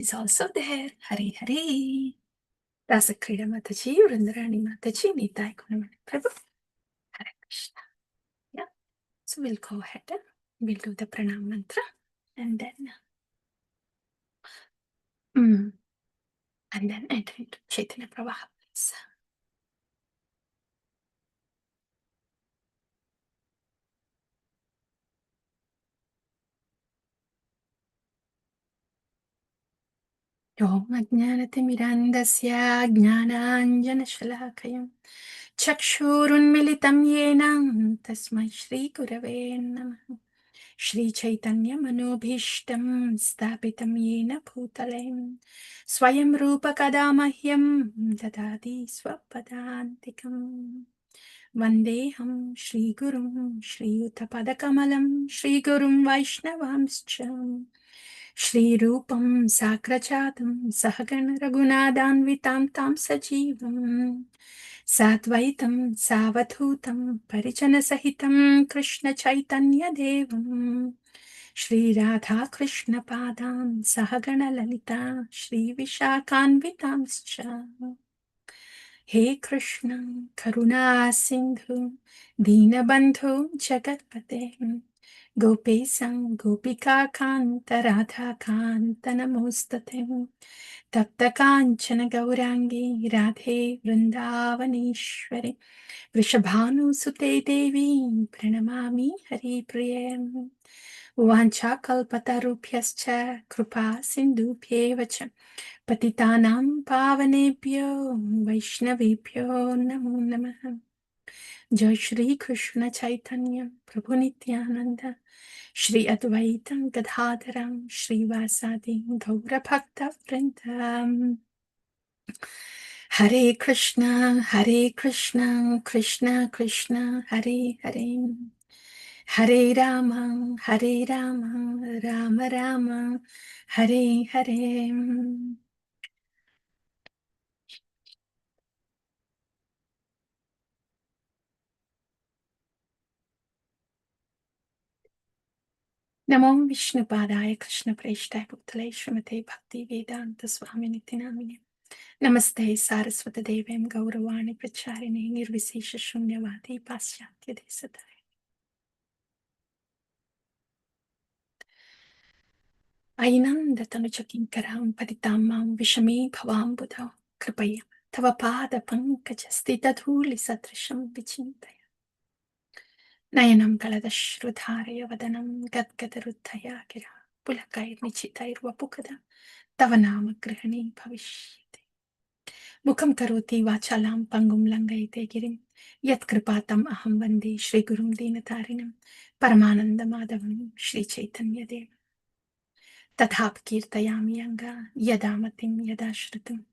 is also there. Hari Hari. Rasakrida Mataji, Vrindarani Mataji, Nitai Kunamani Prabhu. Hare Krishna. Yeah. So we'll go ahead and we'll do the pranam mantra and then enter into Chaitanya Pravaham. Om Ajnanatimirandasya Jnananjanashalakayam Chakshurunmilitam Yenam Tasmai Shri Gurave Namaha Shri Chaitanya Manobhishtam Stapitam Yena Bhutale Swayam Rupa Kadamahyam Dadadi Swapadantikam Vandeham Shri Gurum Shri Uttapadakamalam Shri Gurum Vaishnavamscha Shri Rupam Sakrachatam Sahagana Raghunadanvitam Tam Sajivam Satvaitam Savathutam Parijana Sahitam Krishna Chaitanya Devam Shri Radha Krishna Padam Sahagana Lalita Shri Vishakhanvitamscha He Krishna Karuna Sindhu Dinabandhu Jagatpate Gopesam Gopika Kanta Radha Kanta Namostate Tapta Kanchana Gaurangi Radhe Vrindavaneshwari Vrishabhanu Sute Devi Pranamami Hari Priyam Vancha Kalpatarubhyascha Krupa Sindhubhyevacha Patitanam Pavanebhyo Vaishnavebhyo Namo Namaha Jai Shri Krishna Chaitanya Prabhu Nityananda Shri Advaitam Gadadharam Shri Vasadi Gaura Bhakta Vrindam Hare Krishna Krishna Krishna Hare Hare Hare Rama Rama Rama Hare Hare Namo Vishnu Padaya Krishna Preshtai Bhutale Srimate Bhakti Vedanta Swami Nityanamini Namaste Saraswata Devim Gauravani Pracharini Nirvisesha Shunyavadi Pasyatya Desatai Ainanda Tanuchakinkaram Paditamam Vishami Bhavam Buddha Kripaya Tavapada Pankajastita Dhuli Satrisham Vichintaya Nayanam Kaladashrudharaya Vadanam Gadgadaruttaya Gira Pulakair Nichitair Vapukada Tavanama Grihani Bhavishyate Mukam Karoti Vachalam Pangum Langaite Girim Yat Kripatam Aham Vande Shri Gurum Dinatarinam Paramananda Madhavam Shri Chaitanya Dev Tathap Kirtayami Anga Yadamatim Yadashritam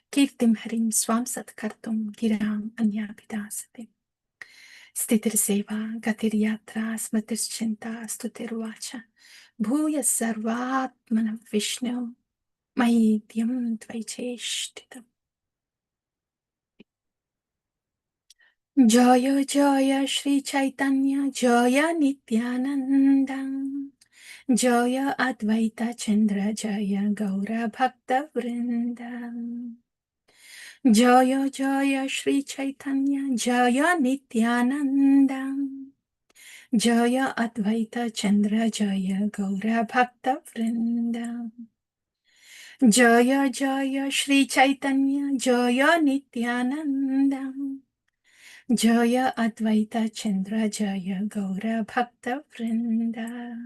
Kirtim Harim Swam Satkartum Giram Anyabhidasate Stitir Seva Gatir Yatra Smatir Chinta Stutirvacha Bhuya Sarvatmana Vishnu Maidyam Tvaicheshtitam Jaya Jaya Shri Chaitanya Jaya Nityananda Jaya Advaita Chandra Jaya Gaura Bhakta Vrinda Jaya Jaya Shri Chaitanya Jaya Nityananda Jaya Advaita Chandra Jaya Gaura Bhakta Vrinda Jaya Jaya Shri Chaitanya Jaya Nityananda Jaya Advaita Chandra Jaya Gaura Bhakta Vrinda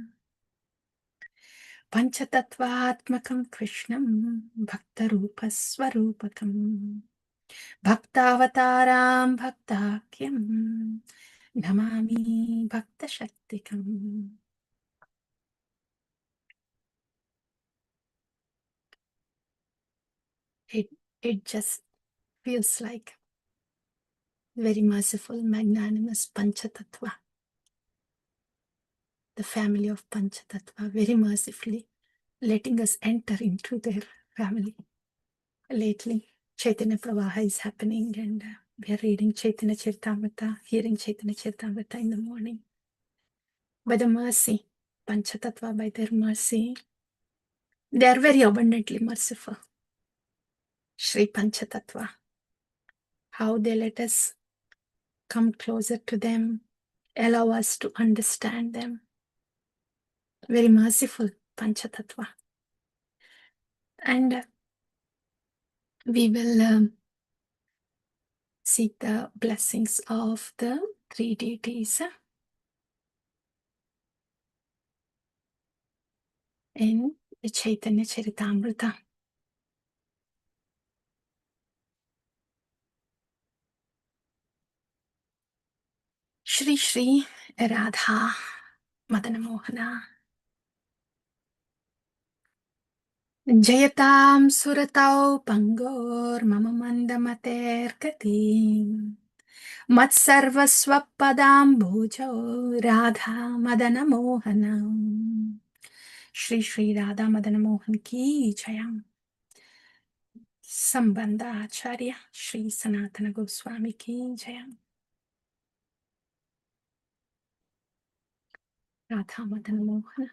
Panchatattvatmakam Krishnam Bhaktarupa Swarupakam Bhaktavataram Bhaktakyam Namami Bhakta Shaktikam. It just feels like very merciful, magnanimous Panchatattva. The family of Panchatattva very mercifully letting us enter into their family. Lately, Chaitanya Pravaha is happening and we are reading Chaitanya Charitamrita, hearing Chaitanya Charitamrita in the morning. By the mercy, Panchatattva, by their mercy, They are very abundantly merciful. Shri Panchatattva. How they let us come closer to them, allow us to understand them. Very merciful Panchatattva. And we will seek the blessings of the three deities in the Chaitanya Charitamrita. Shri Shri Radha Madana Mohana Jayatam Suratau Pangor Mama Mandamater Katim Matsarvaswapadam Bhujo Radha Madana Mohanam. Shri Shri Radha Madana Mohan Ki Jayam. Sambandha Acharya Shri Sanatana Goswami Ki Jayam. Radha Madana Mohana.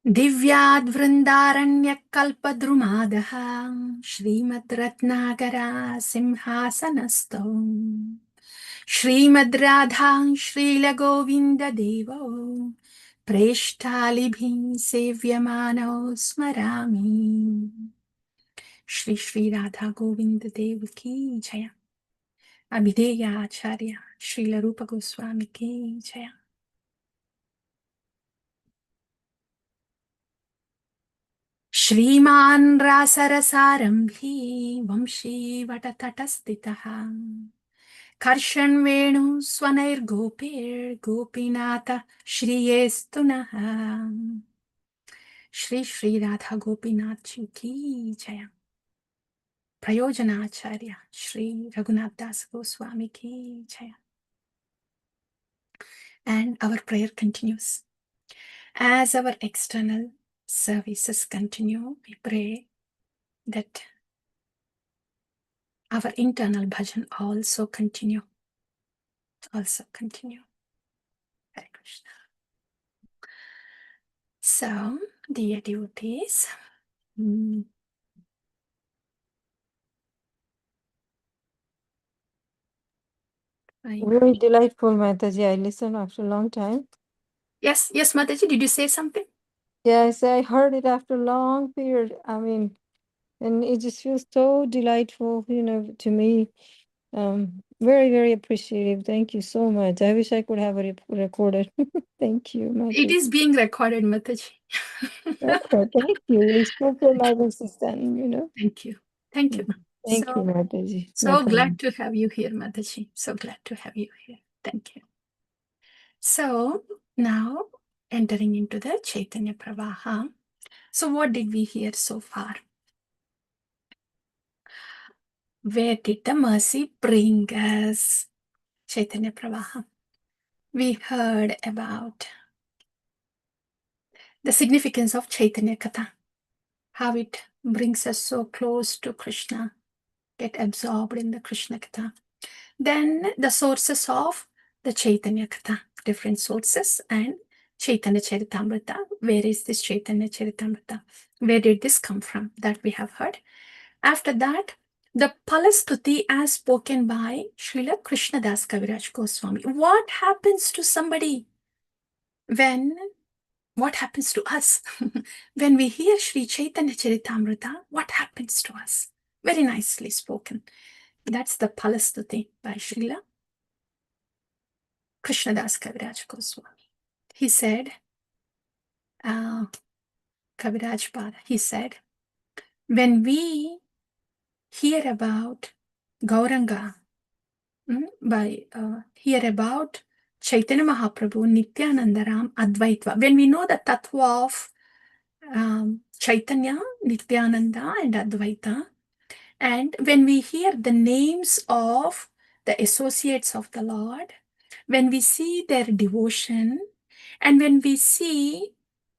Divyad Vrindaranya Kalpadrumadaha Shrimad Ratnagara Simhasanastam Shrimad Radha Shrila Govinda Devo Preshtalibhi Sevyamano Smarami. Shri Shri Radha Govinda Dev Ki Jaya. Abhideya Acharya Srila Rupa Goswami Ki Jaya. Shriman Rasarasarambhi Vamshi Vatatatastitaha Karshan Venu Swanair Gopir Gopinata Shriyestunaha. Shri Shri Radha Gopinath Ki Jaya. Prayojana Acharya Shri Raghunath Das Goswami Ki Jaya. And our prayer continues. As our external services continue, we pray that our internal bhajan also continue. Hare Krishna. So, dear devotees, very delightful, Mataji. I listened after a long time. Yes, Mataji, did you say something? Yes, I heard it after a long period. I mean, and it just feels so delightful, to me. Very, very appreciative. Thank you so much. I wish I could have it recorded. Thank you, Mataji. It is being recorded, Mataji. Okay, thank you. It's for my assistant, Thank you. Thank you. Thank you, Mataji. So glad to have you here, Mataji. So glad to have you here. Thank you. So now entering into the Chaitanya Pravaham. So what did we hear so far? Where did the mercy bring us? Chaitanya Pravaham. We heard about the significance of Chaitanya Katha, how it brings us so close to Krishna, get absorbed in the Krishna Katha. Then the sources of the Chaitanya Katha, different sources, and Chaitanya Charitamrita. Where is this Chaitanya Charitamrita? Where did this come from? That we have heard. After that, the Palastuti as spoken by Srila Krishnadas Kaviraj Goswami. What happens to somebody what happens to us when we hear Sri Chaitanya Charitamrita? What happens to us? Very nicely spoken. That's the Palastuti by Srila Krishnadas Kaviraj Goswami. He said, Kaviraj Pada, he said, when we hear about Gauranga, hear about Chaitanya Mahaprabhu, Nityanandaram, Advaitva, when we know the tattva of Chaitanya, Nityananda, and Advaita, and when we hear the names of the associates of the Lord, when we see their devotion, and when we see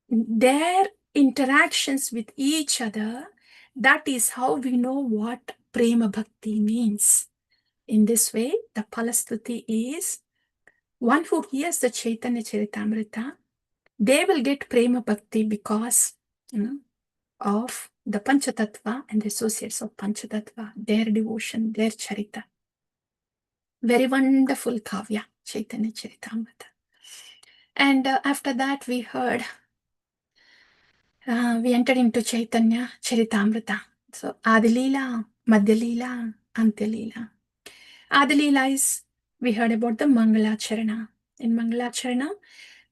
their interactions with each other, that is how we know what Prema Bhakti means. In this way, the Palastuti is one who hears the Chaitanya Charitamrita they will get prema bhakti because of the Panchatattva and the associates of Panchatattva, their devotion, their charita. Very wonderful kavya, Chaitanya Charitamrita. And after that, we heard, we entered into Chaitanya Charitamrita. So, Adi Lila, Madhya Lila, Antya Lila. Adi Lila is, we heard about the Mangalacharana. In Mangalacharana,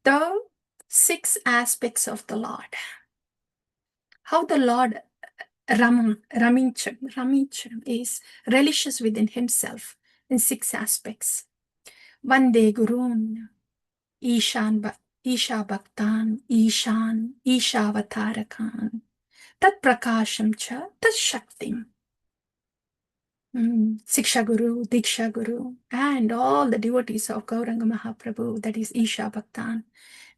the 6 aspects of the Lord. How the Lord Ramicham is relishes within himself in 6 aspects. Vande Gurun, Isha Bhaktan, Isha Avatarakan, Tat Prakasham Cha, Tat Shaktim. Siksha Guru, Diksha Guru, and all the devotees of Gauranga Mahaprabhu, that is Isha Bhaktan.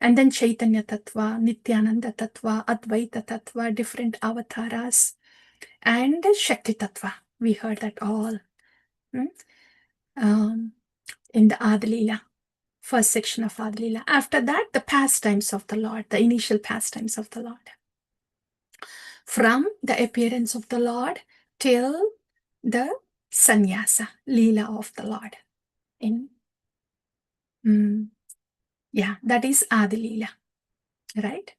And then Chaitanya Tattva, Nityananda Tattva, Advaita Tattva, different avatars, and Shakti Tattva. We heard that all in the Adilila, first section of Adilila. After that, the pastimes of the Lord, the initial pastimes of the Lord. From the appearance of the Lord till the sannyasa, Lila of the Lord. That is Adilila, right?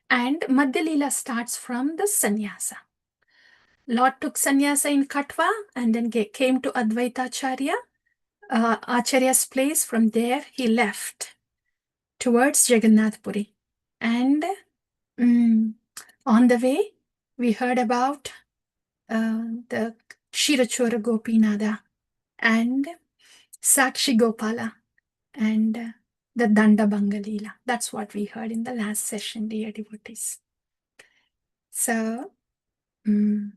And Madhya Lila starts from the sannyasa. Lord took sannyasa in Katwa and then came to Advaita Acharya, Acharya's place. From there, he left towards Jagannath Puri. And on the way, we heard about the Kshirachora Gopinada and Sakshi Gopala and the Danda Bangalila. That's what we heard in the last session, dear devotees. So, and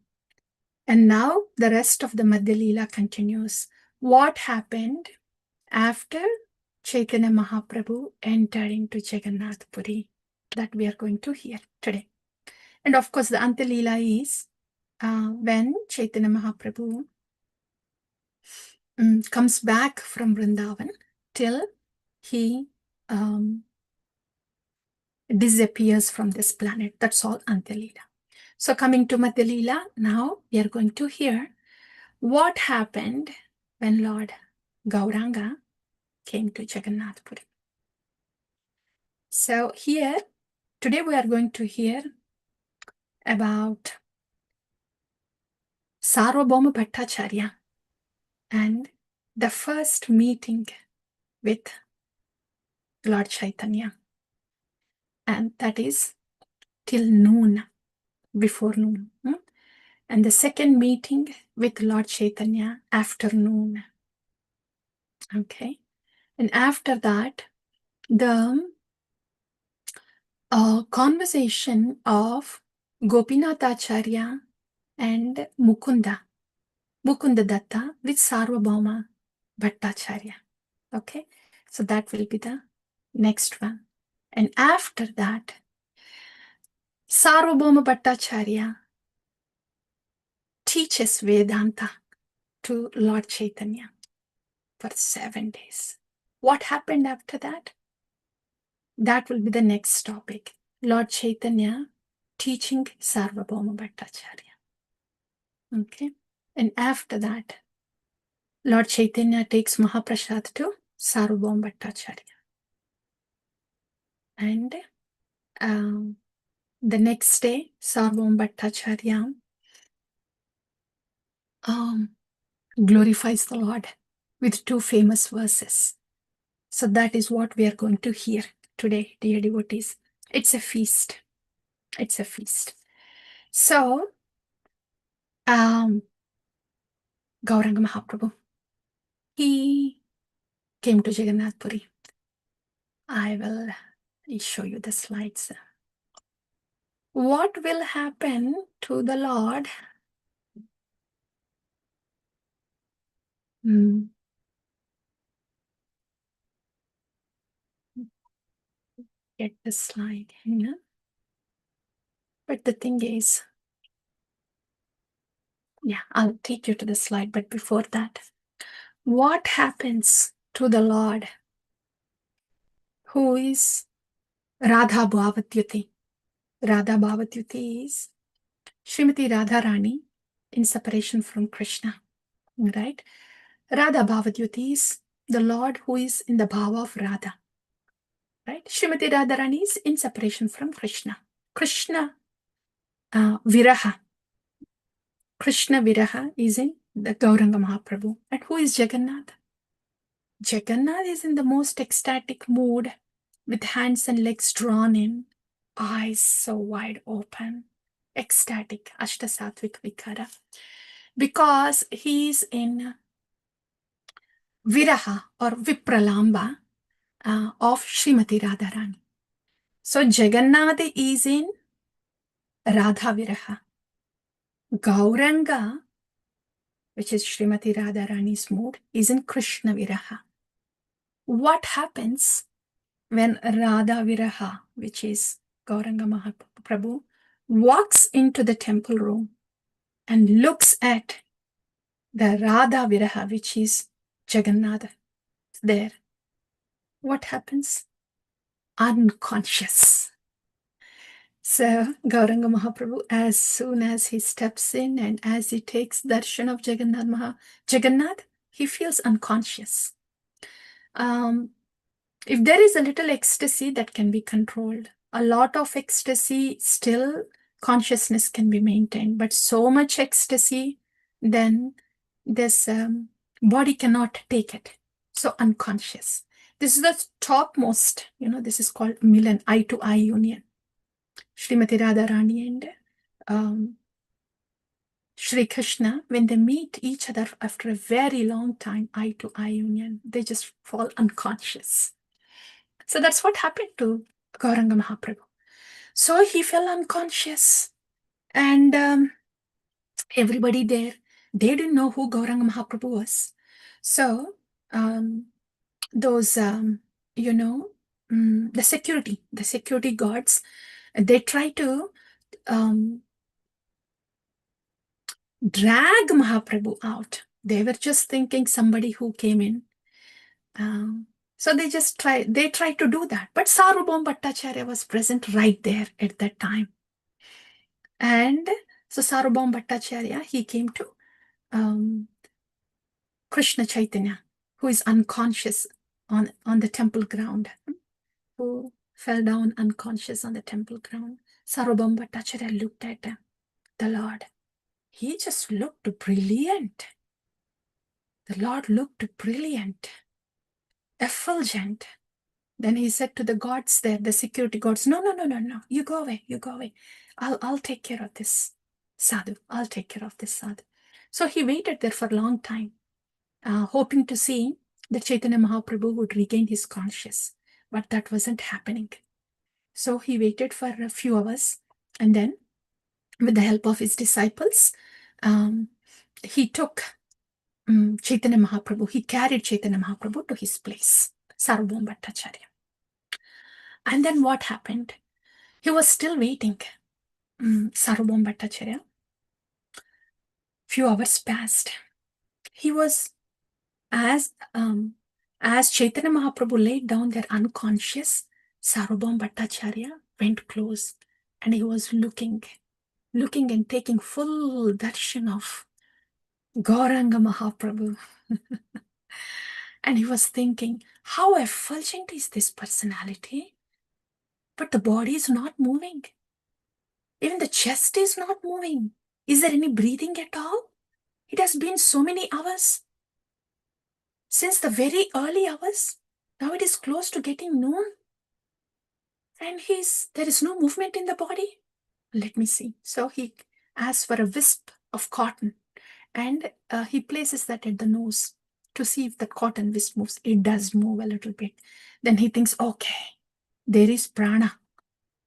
now the rest of the Madhya Lila continues. What happened after Chaitanya Mahaprabhu entered into Jagannath Puri? That we are going to hear today. And of course, the Antya Lila is when Chaitanya Mahaprabhu comes back from Vrindavan till he disappears from this planet. That's all Antya Lila. So coming to Madhya Lila, now we are going to hear what happened when Lord Gauranga came to Jagannath Puri. So here, today we are going to hear about Sarvabhauma Bhattacharya and the first meeting with Lord Chaitanya. And that is till noon, before noon. And the second meeting with Lord Chaitanya afternoon. Okay. And after that, the conversation of Gopinath Acharya and Mukunda Datta with Sarvabhauma Bhattacharya. Okay. So that will be the next one. And after that, Sarvabhauma Bhattacharya teaches Vedanta to Lord Chaitanya for 7 days. What happened after that? That will be the next topic. Lord Chaitanya teaching Sarvabhauma Bhattacharya. Okay. And after that, Lord Chaitanya takes Mahaprasad to Sarvabhauma Bhattacharya. And the next day, Sarvabhauma Bhattacharya glorifies the Lord with 2 famous verses. So that is what we are going to hear today, dear devotees. It's a feast. It's a feast. So, Gauranga Mahaprabhu, he came to Jagannath Puri. I will show you the slides. What will happen to the Lord? Get the slide here. But the thing is, I'll take you to the slide. But before that, what happens to the Lord who is Radha Bhavatyuti. Radha Bhavatyuti is Srimati Radharani in separation from Krishna, right? Radha Bhavatyuti is the Lord who is in the bhava of Radha, right? Srimati Radharani is in separation from Krishna. Krishna Viraha. Krishna Viraha is in the Gauranga Mahaprabhu. And who is Jagannath? Jagannath is in the most ecstatic mood with hands and legs drawn in, eyes so wide open, ecstatic, Ashtasattvic Vikara. Because he is in Viraha or Vipralamba of Srimati Radharani. So Jagannath is in Radha Viraha. Gauranga, which is Srimati Radharani's mood, is in Krishna Viraha. What happens when Radha Viraha, which is Gauranga Mahaprabhu, walks into the temple room and looks at the Radha Viraha, which is Jagannath there? What happens? Unconscious. So Gauranga Mahaprabhu, as soon as he steps in and as he takes darshan of Jagannath, he feels unconscious. If there is a little ecstasy, that can be controlled. A lot of ecstasy, still consciousness can be maintained. But so much ecstasy, then this body cannot take it. So unconscious. This is the topmost, this is called milan, eye to eye union. Srimati Radharani and Shri Krishna, when they meet each other after a very long time, eye to eye union, they just fall unconscious. So that's what happened to Gauranga Mahaprabhu. So he fell unconscious. And everybody there, they didn't know who Gauranga Mahaprabhu was. So those, the security guards, they try to drag Mahaprabhu out. They were just thinking somebody who came in. So they tried to do that. But Sarvabhauma Bhattacharya was present right there at that time. And so Sarvabhauma Bhattacharya, he came to Krishna Chaitanya, who is unconscious on the temple ground, who fell down unconscious on the temple ground. Sarvabhauma Bhattacharya looked at the Lord. He just looked brilliant. The Lord looked brilliant, effulgent. Then he said to the guards there, the security guards, no, you go away. I'll take care of this sadhu. I'll take care of this sadhu. So he waited there for a long time, hoping to see that Chaitanya Mahaprabhu would regain his consciousness. But that wasn't happening. So he waited for a few hours, and then with the help of his disciples, he took Chaitanya Mahaprabhu. He carried Chaitanya Mahaprabhu to his place, Sarvabhauma Bhattacharya. And then what happened? He was still waiting. Sarvabhauma Bhattacharya. Few hours passed. He was, as Chaitanya Mahaprabhu laid down there unconscious, Sarvabhauma Bhattacharya went close and he was looking and taking full darshan of Gauranga Mahaprabhu. And he was thinking, how effulgent is this personality? But the body is not moving. Even the chest is not moving. Is there any breathing at all? It has been so many hours. Since the very early hours. Now it is close to getting noon. And there is no movement in the body. Let me see. So he asks for a wisp of cotton. And he places that at the nose to see if the cotton wisp moves. It does move a little bit. Then he thinks, okay, there is prana.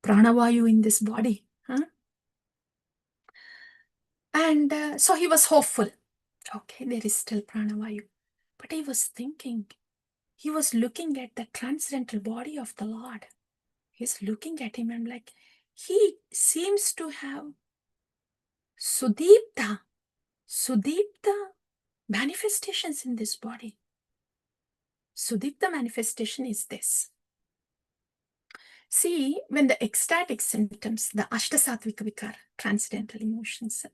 Pranavayu in this body. And so he was hopeful. Okay, there is still pranavayu. But he was thinking, he was looking at the transcendental body of the Lord. He's looking at him and like, he seems to have Sudipta manifestations in this body. Sudipta manifestation is this. See, when the ecstatic symptoms, the Ashtasatvika Vikara, transcendental emotions,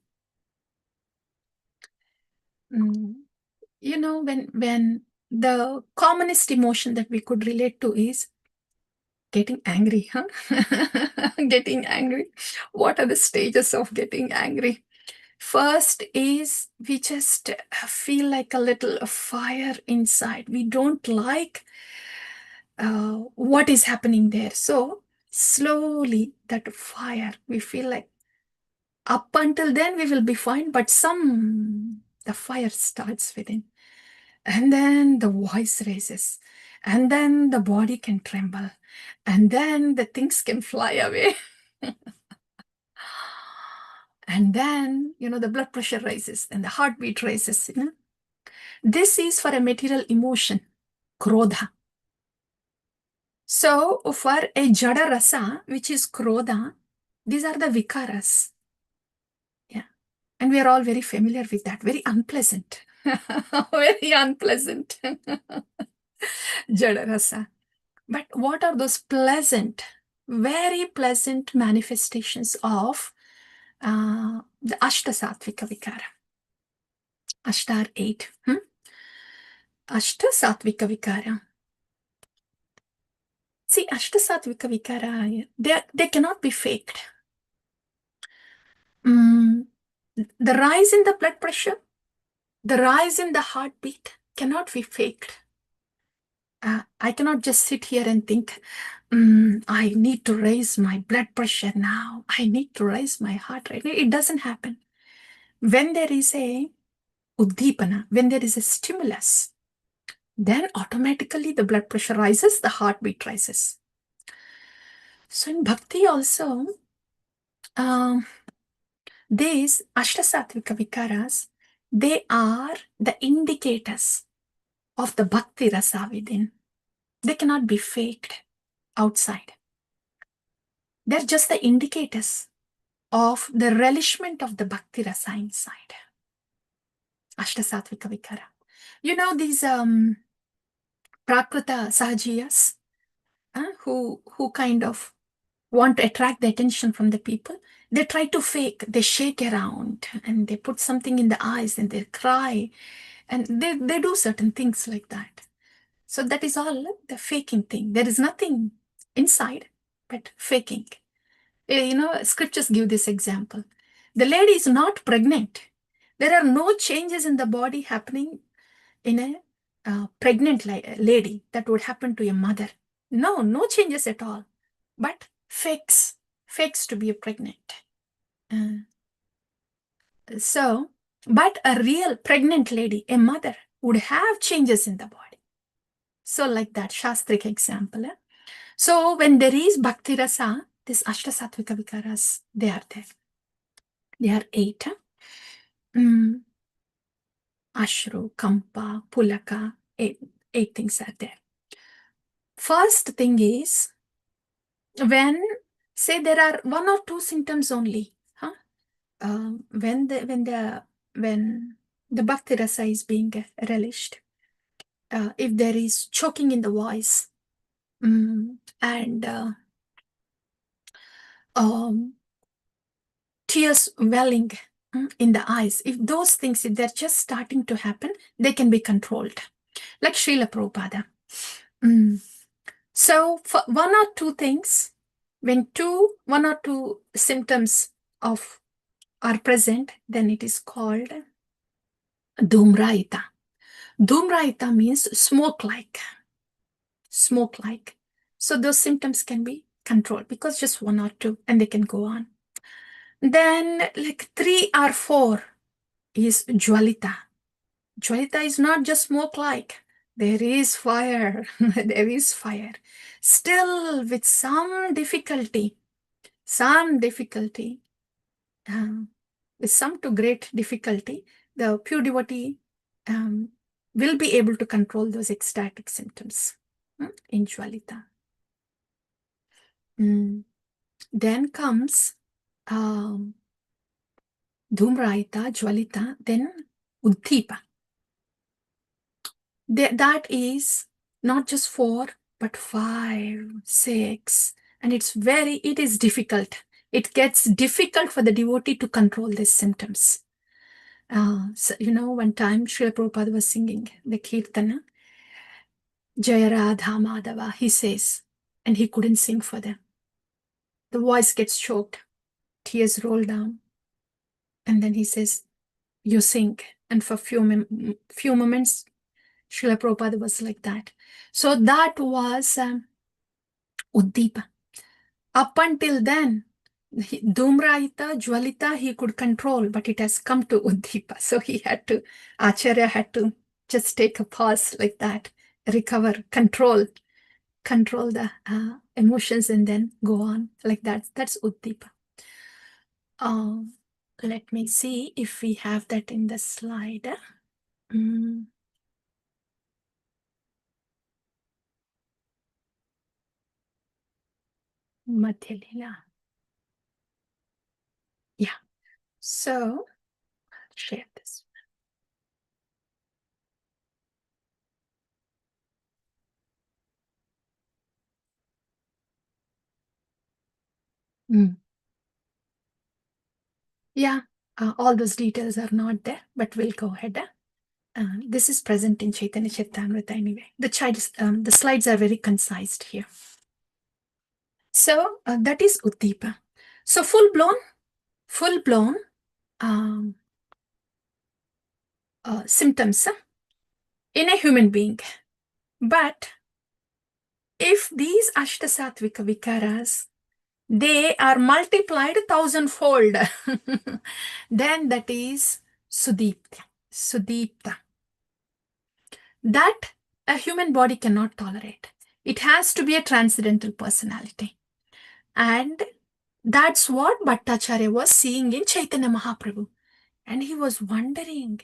you know, when the commonest emotion that we could relate to is getting angry, huh? Getting angry. What are the stages of getting angry? First is we just feel like a little fire inside. We don't like what is happening there. So slowly that fire, we feel like up until then we will be fine, but the fire starts within. And then the voice raises. And then the body can tremble. And then the things can fly away. And then, the blood pressure rises and the heartbeat raises. This is for a material emotion, krodha. So for a jada rasa, which is krodha, these are the vikaras. Yeah. And we are all very familiar with that. Very unpleasant. Very unpleasant. Jada rasa. But what are those pleasant, very pleasant manifestations of the Ashta Sattvika Vikara? Ashta are 8. Ashta Sattvika Vikara. See, Ashta Sattvika Vikara, they cannot be faked. The rise in the blood pressure, the rise in the heartbeat cannot be faked. I cannot just sit here and think, I need to raise my blood pressure now. I need to raise my heart rate. It doesn't happen. When there is a uddipana, when there is a stimulus, then automatically the blood pressure rises, the heartbeat rises. So in bhakti also, these Ashtasatvika Vikaras, they are the indicators of the bhakti rasa within. They cannot be faked outside. They're just the indicators of the relishment of the bhakti rasa inside. Ashtasatvika Vikara. You know these prakrita sahajiyas who kind of want to attract the attention from the people. They try to fake, they shake around and they put something in the eyes and they cry and they do certain things like that. So that is all the faking thing. There is nothing inside but faking. Scriptures give this example. The lady is not pregnant. There are no changes in the body happening in a pregnant lady that would happen to a mother. No changes at all. But fakes to be pregnant. But a real pregnant lady, a mother, would have changes in the body. So like that Shastric example. So when there is bhakti rasa, this Ashtasatvika Vikaras, they are there. They are 8. Ashru, Kampa, Pulaka, 8 things are there. First thing is, when, say there are 1 or 2 symptoms only, when the bhakti rasa is being relished, if there is choking in the voice, and tears welling in the eyes, if those things, if they're just starting to happen, they can be controlled, like Srila Prabhupada. So for 1 or 2 things, when 1 or 2 symptoms are present, then it is called Dhumraita. Dhumraita means smoke-like. So those symptoms can be controlled because just 1 or 2 and they can go on. Then like 3 or 4 is Jwalita. Jwalita is not just smoke-like. There is fire. There is fire. Still with some difficulty, with some to great difficulty, the pure devotee will be able to control those ecstatic symptoms in Jwalita. Then comes Dhumraita, Jwalita, then Uddhipa. That is not just 4, but 5, 6, And it is difficult. It gets difficult for the devotee to control these symptoms. So, one time Srila Prabhupada was singing the Kirtana, Jaya Radha Madhava, he says, and he couldn't sing for them. The voice gets choked, tears roll down, and then he says, you sing. And for few moments, Srila Prabhupada was like that. So that was Uddipa. Up until then, Dhumraita, Jwalita, he could control, but it has come to Uddipa. So Acharya had to just take a pause like that, recover, control the emotions, and then go on like that. That's Uddipa. Let me see if we have that in the slide. Madhya Lila. Yeah. So, I'll share this. Yeah, all those details are not there, but we'll go ahead. This is present in Chaitanya Charitamrita anyway. The slides are very concise here. So that is Uddipa. So full blown symptoms in a human being. But if these Ashtasatvika Vikaras, they are multiplied 1,000-fold, then that is Sudipta. That a human body cannot tolerate. It has to be a transcendental personality. And that's what Bhattacharya was seeing in Chaitanya Mahaprabhu. And he was wondering,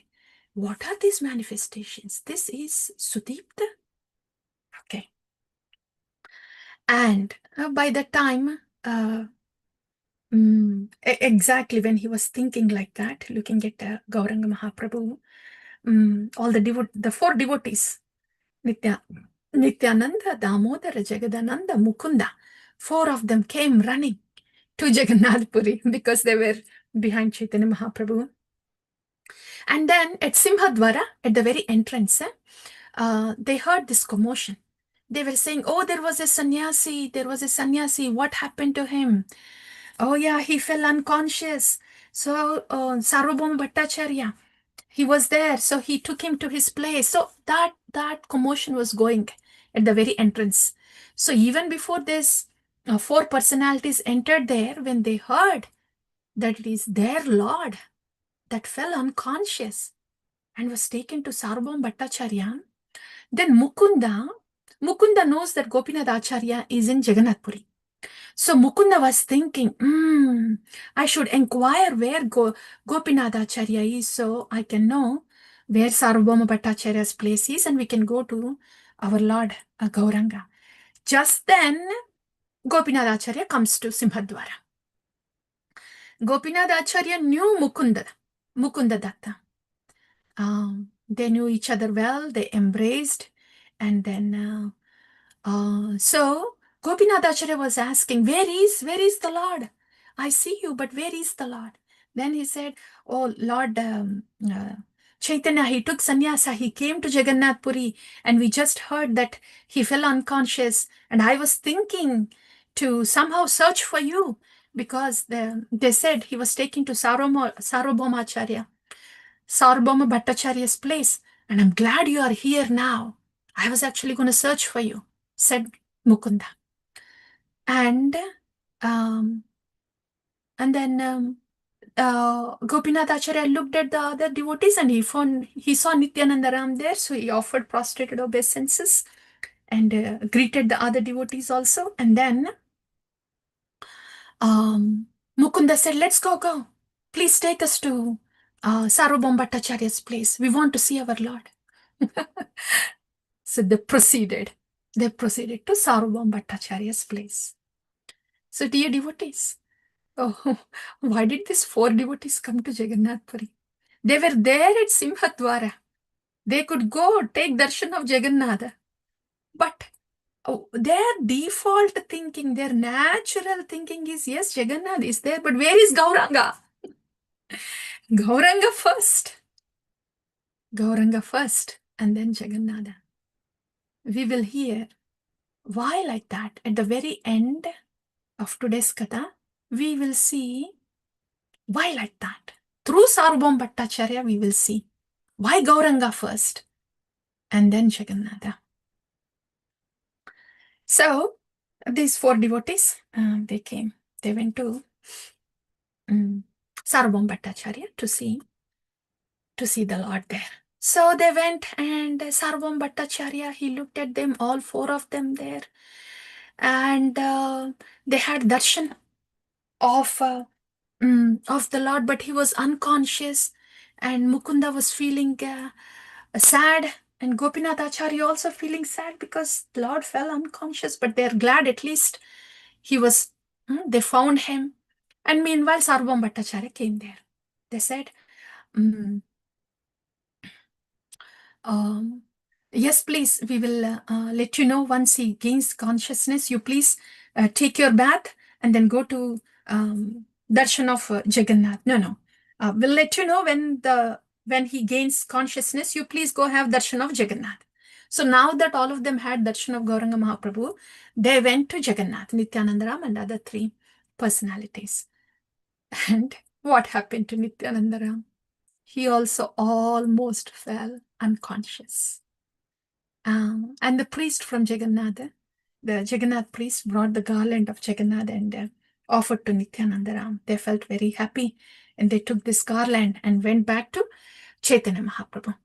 what are these manifestations? This is Sudipta? Okay. And by the time, exactly when he was thinking like that, looking at Gauranga Mahaprabhu, all the four devotees, Nityananda, Damodara, Jagadananda, Mukunda, four of them came running to Jagannath Puri because they were behind Chaitanya Mahaprabhu. And then at Simhadwara, at the very entrance, they heard this commotion. They were saying, oh, there was a sannyasi. What happened to him? Oh, yeah, he fell unconscious. So, Sarvabhauma Bhattacharya, he was there. So he took him to his place. So that commotion was going at the very entrance. So even before this, four personalities entered there, when they heard that it is their Lord that fell unconscious and was taken to Sarvabhauma Bhattacharya, then Mukunda knows that Gopinath Acharya is in Jagannath Puri. So Mukunda was thinking, I should inquire where Gopinath Acharya is so I can know where Sarvabhauma Bhattacharya's place is and we can go to our Lord Gauranga. Just then, Gopinath Acharya comes to Simhadwara. Gopinath Acharya knew Mukunda Datta. They knew each other well, they embraced, and then so Gopinath Acharya was asking, where is the Lord? I see you, but where is the Lord? Then he said, oh, Lord Chaitanya, he took sannyasa, he came to Jagannath Puri, and we just heard that he fell unconscious, and I was thinking to somehow search for you, because they said he was taken to Sarvabhauma Bhattacharya's place, and I'm glad you are here now. I was actually going to search for you, said Mukunda. And then Gopinath Acharya looked at the other devotees and he saw Nityananda Ram there, so he offered prostrated obeisances and greeted the other devotees also. And then Mukunda said, let's go. Please take us to Sarvabhauma Bhattacharya's place. We want to see our Lord. So they proceeded to Sarvabhauma Bhattacharya's place. So dear devotees, oh, why did these four devotees come to Jagannath Puri? They were there at Simhadwara. They could go take darshan of Jagannatha. But their default thinking, their natural thinking is, yes, Jagannath is there, but where is Gauranga? Gauranga first. Gauranga first, and then Jagannatha. We will hear why like that. At the very end of today's Katha, we will see why like that. Through Sarvabhauma Bhattacharya, we will see why Gauranga first, and then Jagannatha. So, these four devotees, they came. They went to Sarvabhauma Bhattacharya to see the Lord there. So they went, and Sarvabhauma Bhattacharya, he looked at them, all four of them there, and they had darshan of the Lord, but he was unconscious, and Mukunda was feeling sad, and Gopinath Acharya also feeling sad because the Lord fell unconscious, but they're glad at least he was, they found him. And meanwhile, Sarvabhauma Bhattacharya came there. They said, yes, please, we will let you know once he gains consciousness. You please take your bath and then go to darshan of Jagannath. No. We'll let you know when he gains consciousness. You please go have darshan of Jagannath. So now that all of them had darshan of Gauranga Mahaprabhu, they went to Jagannath, Nityanandaram and other three personalities. And what happened to Nityanandaram? He also almost fell unconscious. And the priest from Jagannath, the Jagannath priest, brought the garland of Jagannath and offered to Nityanandaram. They felt very happy, and they took this garland and went back to Chaitanya Mahaprabhu.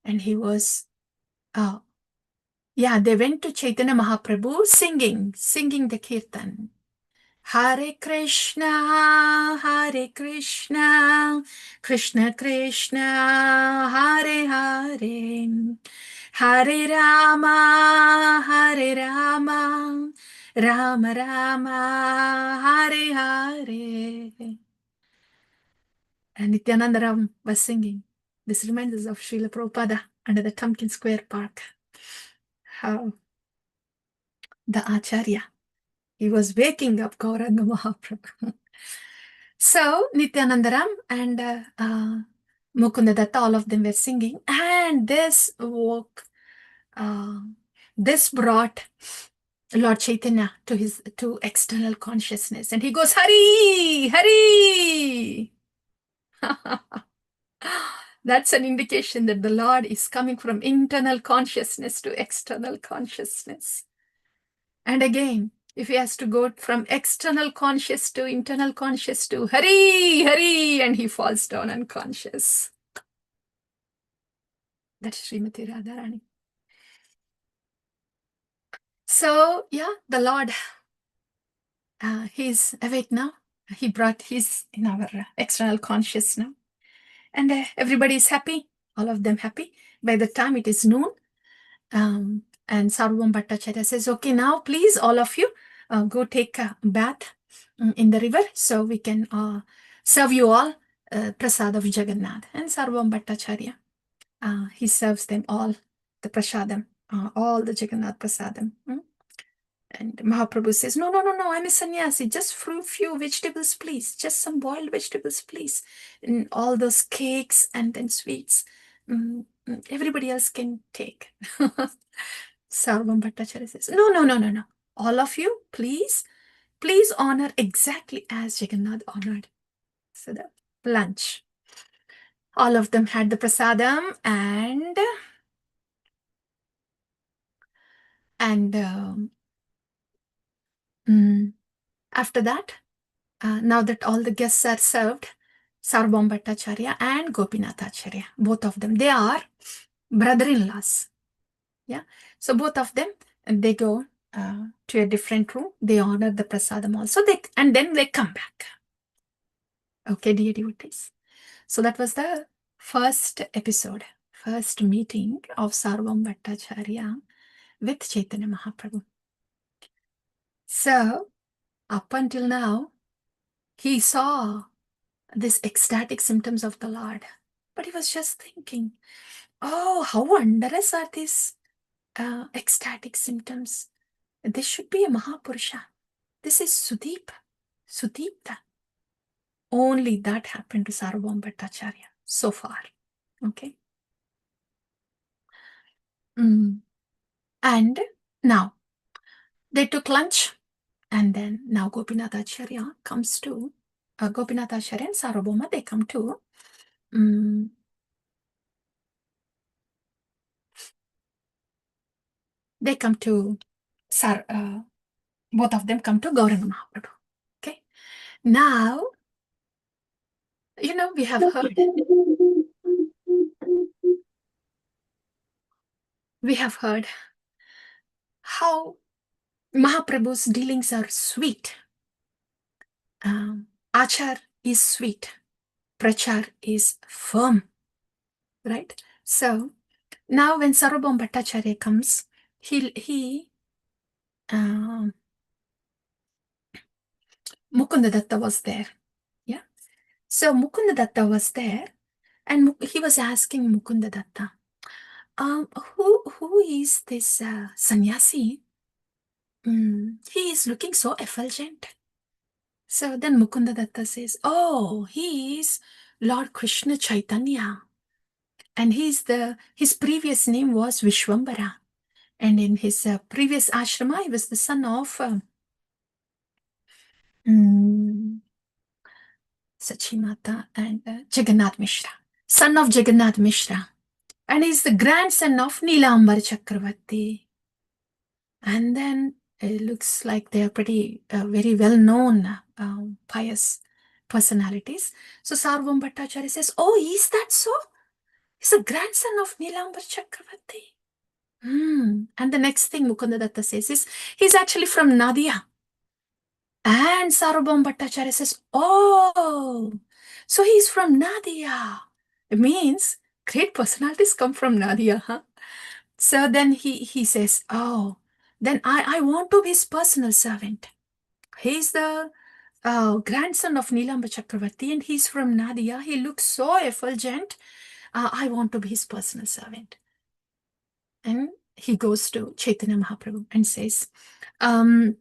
And he was, they went to Chaitanya Mahaprabhu singing the kirtan. Hare Krishna, Krishna Krishna, Hare Hare, Hare Rama, Rama Rama, Hare Hare. And Nityanandaram was singing. This reminds us of Srila Prabhupada under the Tompkins Square Park. How the Acharya, he was waking up Gauranga Mahaprabhu. So Nityanandaram and Mukunda Datta, all of them were singing, and this brought Lord Chaitanya to external consciousness, and he goes, Hari, Hari. That's an indication that the Lord is coming from internal consciousness to external consciousness. And again, if he has to go from external conscious to internal conscious to Hari, Hari, and he falls down unconscious. That's Srimati Radharani. So, the Lord, he's awake now. He's in our external conscious now. And everybody is happy, all of them happy. By the time it is noon, and Sarvabhauma Bhattacharya says, okay, now please, all of you, go take a bath in the river so we can serve you all prasad of Jagannath. And Sarvabhauma Bhattacharya, he serves them all the prasadam, all the Jagannath prasadam. And Mahaprabhu says, no, I'm a sannyasi, just few vegetables, please, just some boiled vegetables, please, and all those cakes and then sweets, everybody else can take. Sarvabhauma Bhattacharya says, no, all of you, please honor exactly as Jagannath honored. So the lunch, all of them had the prasadam, and after that, now that all the guests are served, Sarvabhauma Bhattacharya and Gopinath Acharya, both of them, they are brother-in-laws. Yeah. So both of them, they go to a different room. They honor the prasadam also. And then they come back. Okay, dear devotees. So that was the first episode, first meeting of Sarvabhauma Bhattacharya with Chaitanya Mahaprabhu. So up until now, he saw these ecstatic symptoms of the Lord, but he was just thinking, oh, how wondrous are these ecstatic symptoms. This should be a Mahapurusha. This is Sudipta. Only that happened to Sarvabhauma Bhattacharya so far. Okay. And now they took lunch, and then now Gopinathacharya comes to Gopinathacharya and Sarvabhauma, they come to both of them come to Gauranga Mahaprabhu. Okay. Now, we have heard how Mahaprabhu's dealings are sweet. Achar is sweet. Prachar is firm. Right? So, now when Sarvabhauma Bhattacharya comes, he Mukunda Datta was there. Yeah. So Mukunda Datta was there, and he was asking Mukunda Datta, who is this sannyasi? He is looking so effulgent. So then Mukunda Datta says, oh, he is Lord Krishna Chaitanya. And his previous name was Vishwambara. And in his previous ashrama, he was the son of Sachimata and Jagannath Mishra. Son of Jagannath Mishra. And he's the grandson of Nilambar Chakravarti. And then it looks like they are pretty very well-known pious personalities. So Sarvabhauma Bhattacharya says, oh, is that so? He's a grandson of Nilambar Chakravarti. And the next thing Mukunda Datta says is, he's actually from Nadia. And Sarvabhauma Bhattacharya says, oh, so he's from Nadia. It means great personalities come from Nadia, huh? So then he says, oh, then I want to be his personal servant. He's the grandson of Nilamba Chakravarti and he's from Nadia. He looks so effulgent. I want to be his personal servant. And he goes to Chaitanya Mahaprabhu and says, oh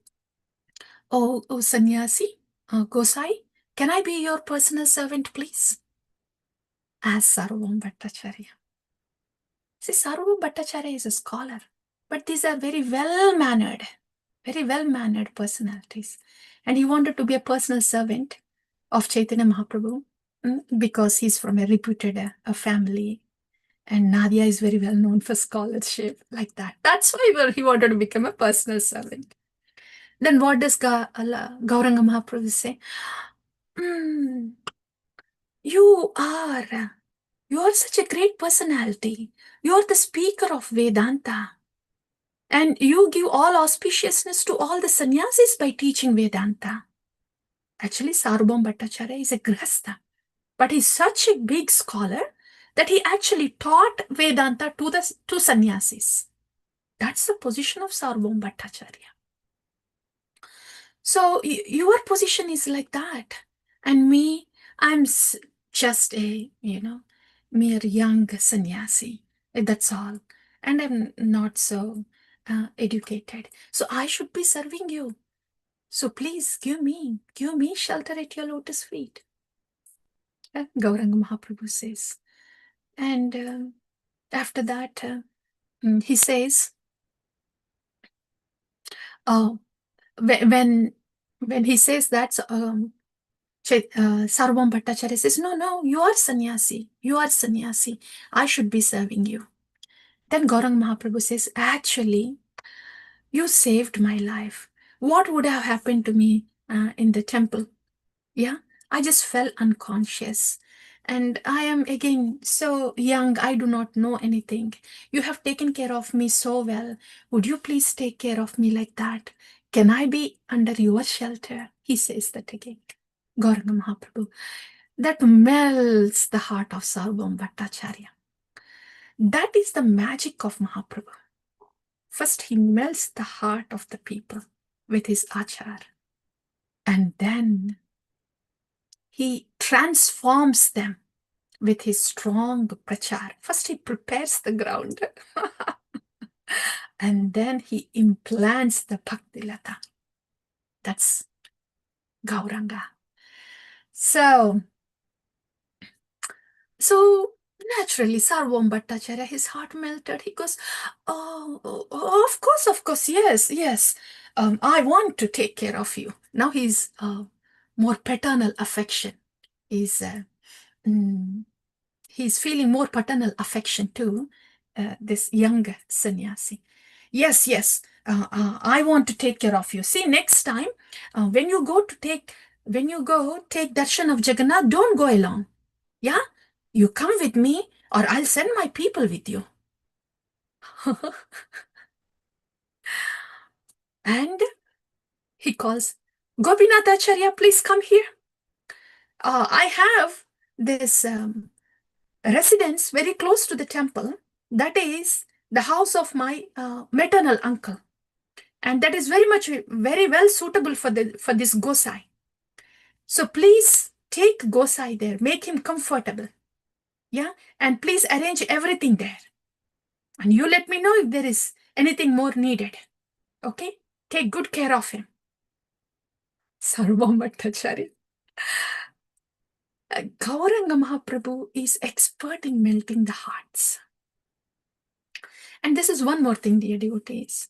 sannyasi, Gosai, can I be your personal servant, please? As Sarvabhauma Bhattacharya. See, Sarvabhauma Bhattacharya is a scholar, but these are very well-mannered personalities. And he wanted to be a personal servant of Chaitanya Mahaprabhu because he's from a reputed family. And Nadia is very well known for scholarship, like that. That's why he wanted to become a personal servant. Then what does Gauranga Mahaprabhu say? You are such a great personality. You are the speaker of Vedanta. And you give all auspiciousness to all the sannyasis by teaching Vedanta. Actually, Sarvabhauma Bhattacharya is a grihastha, but he's such a big scholar that he actually taught Vedanta to sannyasis. That's the position of Sarvabhauma Bhattacharya. So your position is like that. And me, I'm just a, mere young sannyasi. That's all. And I'm not so educated. So I should be serving you. So please give me shelter at your lotus feet. Gauranga Mahaprabhu says. And after that, he says, oh, when he says that, Sarvabhauma Bhattacharya says, no, you are sannyasi. I should be serving you. Then Gauranga Mahaprabhu says, actually, you saved my life. What would have happened to me in the temple? Yeah, I just fell unconscious. And I am again so young, I do not know anything. You have taken care of me so well. Would you please take care of me like that? Can I be under your shelter? He says that again. Gauranga Mahaprabhu. That melts the heart of Sarvabhauma Bhattacharya. That is the magic of Mahaprabhu. First, he melts the heart of the people with his achar. And then he transforms them with his strong prachar. First, he prepares the ground. And then he implants the Bhakti Lata. That's Gauranga. So naturally, Sarvam Bhattacharya, his heart melted. He goes, of course, yes. I want to take care of you. Now he's more paternal affection. He's mm, he's feeling more paternal affection to this young sannyasi. Yes, I want to take care of you. See, next time when you go take darshan of Jagannath, don't go alone. Yeah, you come with me, or I'll send my people with you. And he calls, Gopinath Acharya, please come here. I have this residence very close to the temple. That is the house of my maternal uncle. And that is very well suitable for this Gosai. So please take Gosai there, make him comfortable. Yeah, and please arrange everything there. And you let me know if there is anything more needed. Okay? Take good care of him. Sarvam Bhattacharya. Gauranga Mahaprabhu is expert in melting the hearts. And this is one more thing, dear devotees.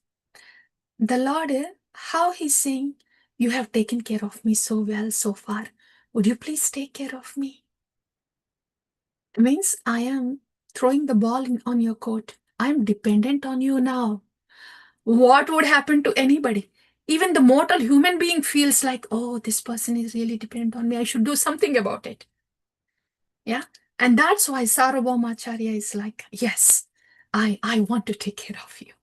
The Lord, how he's saying, you have taken care of me so well so far. Would you please take care of me? It means I am throwing the ball on your court. I'm dependent on you now. What would happen to anybody? Even the mortal human being feels like, oh, this person is really dependent on me. I should do something about it. Yeah. And that's why Sarvabhaumacharya is like, yes, I want to take care of you.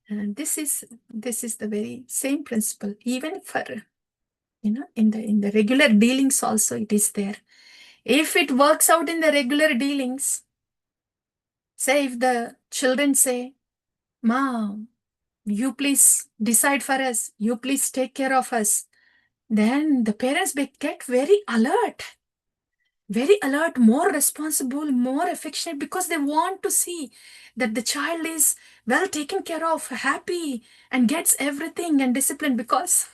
And this is the very same principle, even for, in the regular dealings also it is there. If it works out in the regular dealings, say if the children say, Mom, you please decide for us, you please take care of us, then the parents get very alert, more responsible, more affectionate, because they want to see that the child is well taken care of, happy, and gets everything and disciplined, because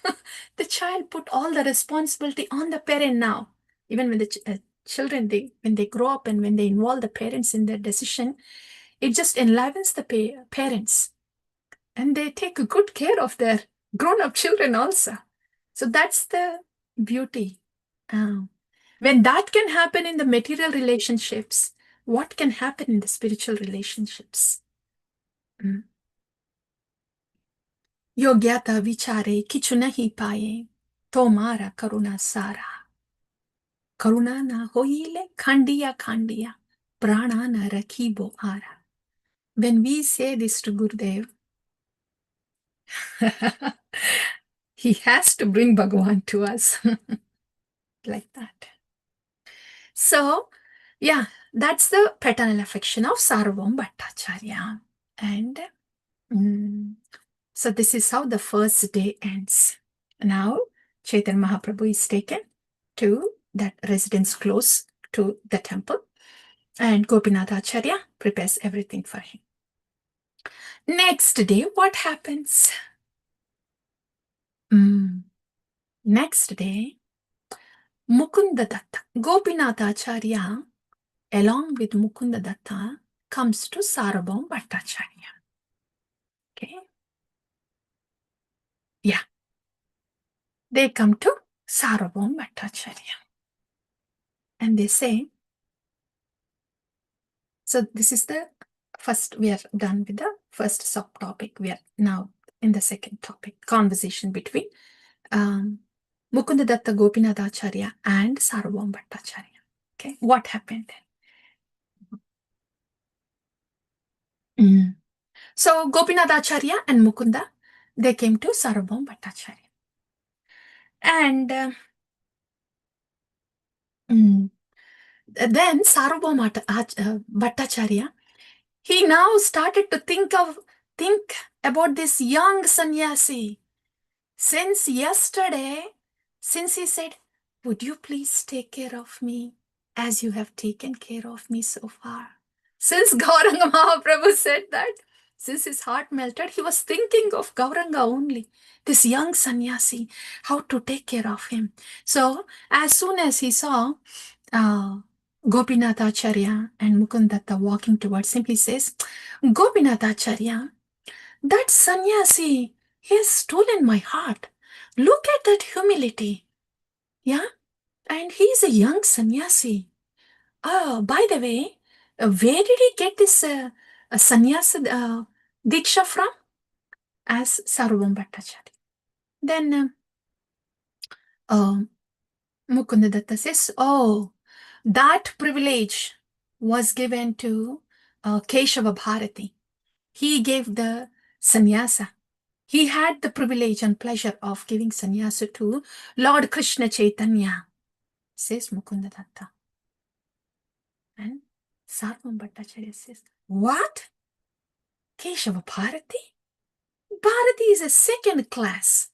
the child put all the responsibility on the parent now. Even when the children, when they grow up and when they involve the parents in their decision, it just enlivens the parents. And they take good care of their grown-up children also. So that's the beauty. When that can happen in the material relationships, what can happen in the spiritual relationships? Yogyata vichare kichu nahi paye, tomara karuna sara. Karuna na hoile khandiya, prana na rakhibo ara. When we say this to Gurudev, he has to bring Bhagavan to us. Like that. So, yeah, that's the paternal affection of Sarvam Bhattacharya. And so this is how the first day ends. Now, Chaitanya Mahaprabhu is taken to that residence close to the temple, and Gopinath Acharya prepares everything for him. Next day, what happens? Next day, Mukunda Datta, Gopinath Acharya, along with Mukunda Datta, comes to Sarvabhaum Bhattacharya. Okay. Yeah. They come to Sarvabhaum Bhattacharya. And they say, so this is the first, we are done with the first subtopic. We are now in the second topic, conversation between Mukunda Datta Gopinath Acharya and Sarvabhaum Bhattacharya. Okay, what happened then? So Gopinath Acharya and Mukunda, they came to Sarvabhaum Bhattacharya. And then Sarvabhaum Bhattacharya, he now started to think about this young sannyasi. Since yesterday, since he said, would you please take care of me as you have taken care of me so far? Since Gauranga Mahaprabhu said that, Since his heart melted, he was thinking of Gauranga only, this young sannyasi, how to take care of him. So as soon as he saw Gopinath Acharya and Mukundatta walking towards him, he says, Gopinath Acharya, that sannyasi, he has stolen my heart. Look at that humility. Yeah? And he's a young sannyasi. Oh, by the way, where did he get this sannyasa diksha from? As Sarvam Bhattacharya. Then Mukundadatta says, oh, that privilege was given to Keshava Bharati. He gave the sannyasa. He had the privilege and pleasure of giving sannyasa to Lord Krishna Chaitanya, says Mukundadatta. And Sarvam Bhattacharya says, what? Keshava Bharati? Bharati is a second class.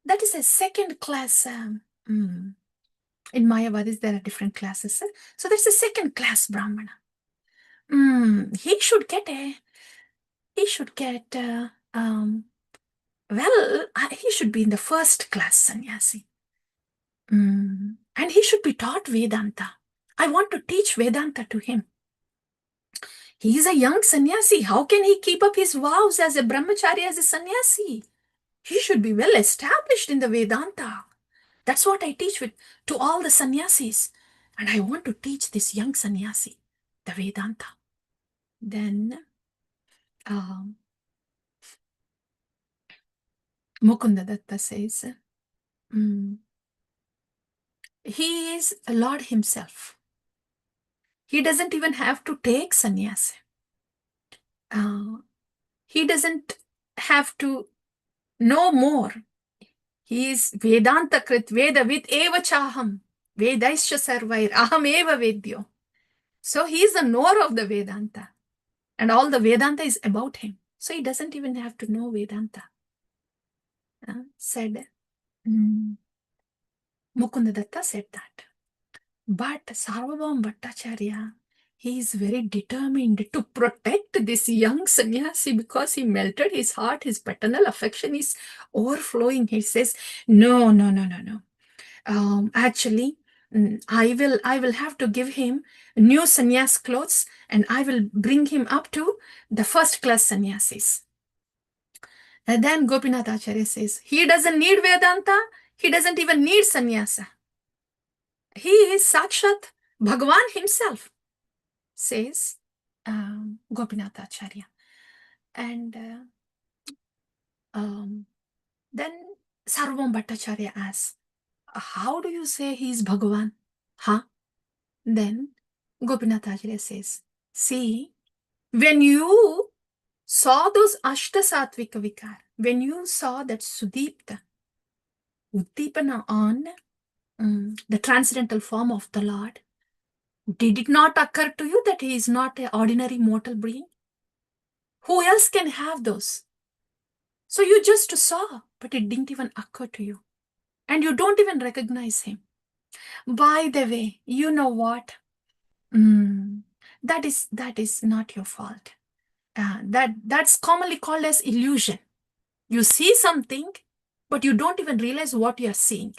That is a second class. In Mayavadis, there are different classes. So there's a second class Brahmana. He should get he should be in the first class sannyasi. And he should be taught Vedanta. I want to teach Vedanta to him. He is a young sannyasi. How can he keep up his vows as a brahmachari, as a sannyasi? He should be well established in the Vedanta. That's what I teach to all the sannyasis. And I want to teach this young sannyasi the Vedanta. Then Mukundadatta says, he is Lord himself. He doesn't even have to take sannyas. He doesn't have to know more. He is Vedanta Krit, Vedavit eva chaham, Vedaischa sarvair, aham eva vedyo. So he is the knower of the Vedanta. And all the Vedanta is about him. So he doesn't even have to know Vedanta. Said, Mukundadatta said that. But Sarvabhaum Bhattacharya, he is very determined to protect this young sannyasi because he melted his heart, his paternal affection is overflowing. He says, no. Actually, I will have to give him new sannyas clothes and I will bring him up to the first class sannyasis. And then Gopinath Acharya says, he doesn't need Vedanta, he doesn't even need sannyasa. He is Sakshat Bhagavan himself, says Gopinath Acharya. And then Sarvam Bhattacharya asks, how do you say he is Bhagavan? Huh? Then Gopinath Acharya says, see, when you saw those Ashta Sattvika Vikar, when you saw that Sudipta, Uddipana on the transcendental form of the Lord, did it not occur to you that he is not an ordinary mortal being? Who else can have those? So you just saw, but it didn't even occur to you. And you don't even recognize him. By the way, you know what? That is not your fault. That's commonly called as illusion. You see something, but you don't even realize what you are seeing.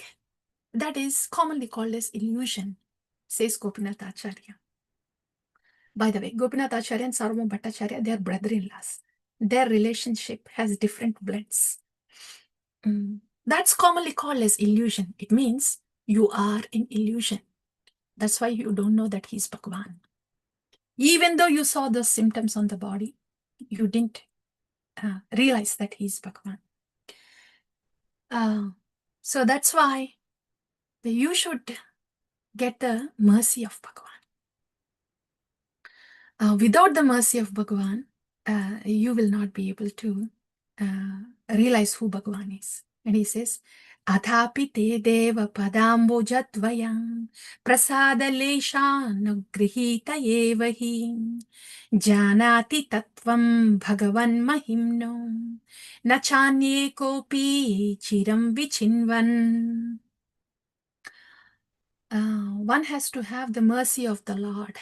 That is commonly called as illusion, says Gopinath Acharya. By the way, Gopinath Acharya and Sarvabhauma Bhattacharya, they are brother-in-laws. Their relationship has different blends. That's commonly called as illusion. It means you are in illusion. That's why you don't know that he's Bhagavan. Even though you saw the symptoms on the body, you didn't realize that he's Bhagavan. So that's why you should get the mercy of Bhagavan. Without the mercy of Bhagavan, you will not be able to realize who Bhagavan is. And he says, Athapi te deva padambojadvayam prasadaleshanugrihita evahi janati tattvam bhagavan mahimno nachanye kopi chiram vichinvan. One has to have the mercy of the Lord.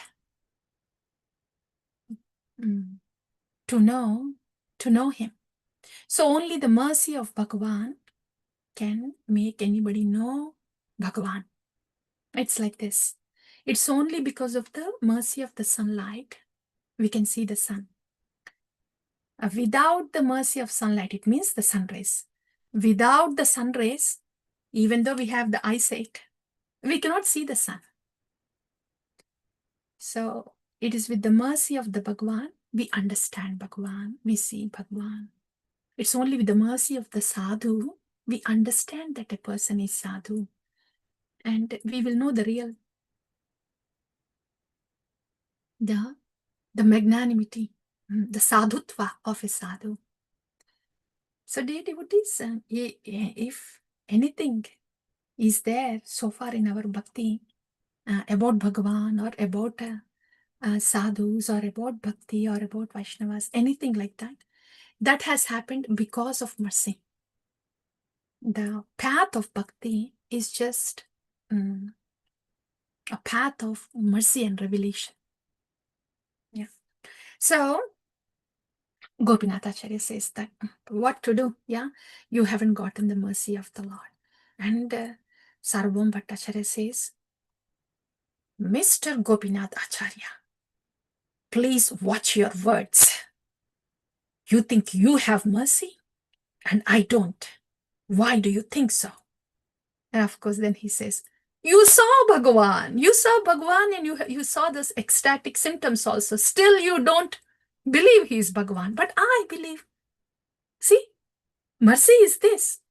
to know him. So only the mercy of Bhagavan can make anybody know Bhagavan. It's like this. It's only because of the mercy of the sunlight we can see the sun. Without the mercy of sunlight, it means the sun rays. Without the sun rays, even though we have the eyesight, we cannot see the sun. So it is with the mercy of the Bhagavan we understand Bhagavan, we see Bhagavan. It's only with the mercy of the sadhu we understand that a person is sadhu, and we will know the real, the magnanimity, the sadhutva of a sadhu. So dear devotees, if anything is there so far in our bhakti about Bhagavan or about sadhus or about bhakti or about Vaishnavas, anything like that, that has happened because of mercy. The path of bhakti is just a path of mercy and revelation. Yeah. So Gopinath Acharya says that what to do? Yeah, you haven't gotten the mercy of the Lord. And Sarvabhauma Bhattacharya says, Mr. Gopinath Acharya, please watch your words. You think you have mercy and I don't. Why do you think so? And of course, then he says, you saw Bhagavan and you saw those ecstatic symptoms also. Still you don't believe he is Bhagavan, but I believe. See, mercy is this.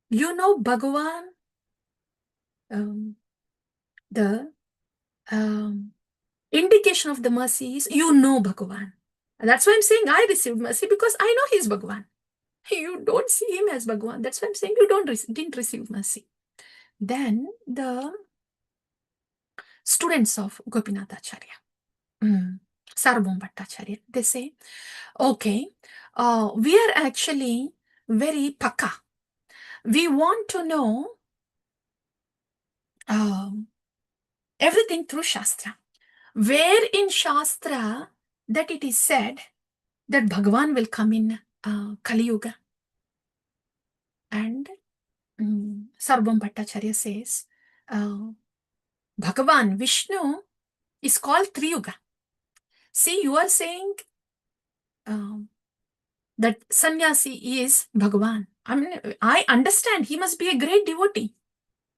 You know Bhagavan, the indication of the mercy is you know Bhagavan. And that's why I'm saying I received mercy because I know he's Bhagavan. You don't see him as Bhagavan. That's why I'm saying you didn't receive mercy. Then the students of Gopinath Acharya, Sarvabhauma Bhattacharya, they say, okay, we are actually very pakka. We want to know everything through Shastra. Where in Shastra that it is said that Bhagavan will come in Kali Yuga? And Sarvabhauma Bhattacharya says, Bhagavan, Vishnu is called Triyuga. See, you are saying that sannyasi is Bhagavan. I mean, I understand he must be a great devotee,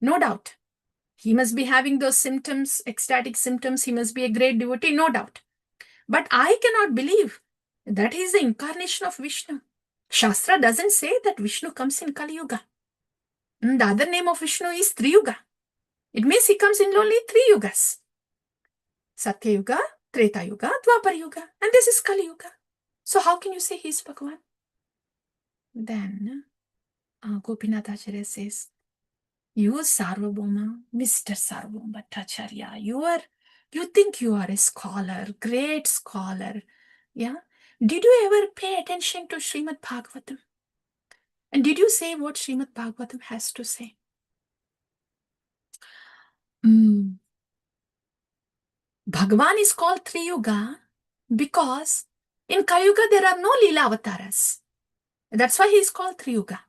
no doubt. He must be having those symptoms, ecstatic symptoms. He must be a great devotee, no doubt. But I cannot believe that he is the incarnation of Vishnu. Shastra doesn't say that Vishnu comes in Kali Yuga. The other name of Vishnu is Triyuga. It means he comes in only 3 yugas. Satya Yuga, Treta Yuga, Dwapar Yuga. And this is Kali Yuga. So how can you say he is Bhagavan? Then Gopinath Acharya says, you Sarvabhauma, Mr. Sarvabhauma Bhattacharya, you think you are a scholar, great scholar. Yeah. Did you ever pay attention to Srimad Bhagavatam? And did you say what Srimad Bhagavatam has to say? Bhagavan is called Triyuga because in Kali Yuga there are no Lila avatars. That's why he is called Triyuga.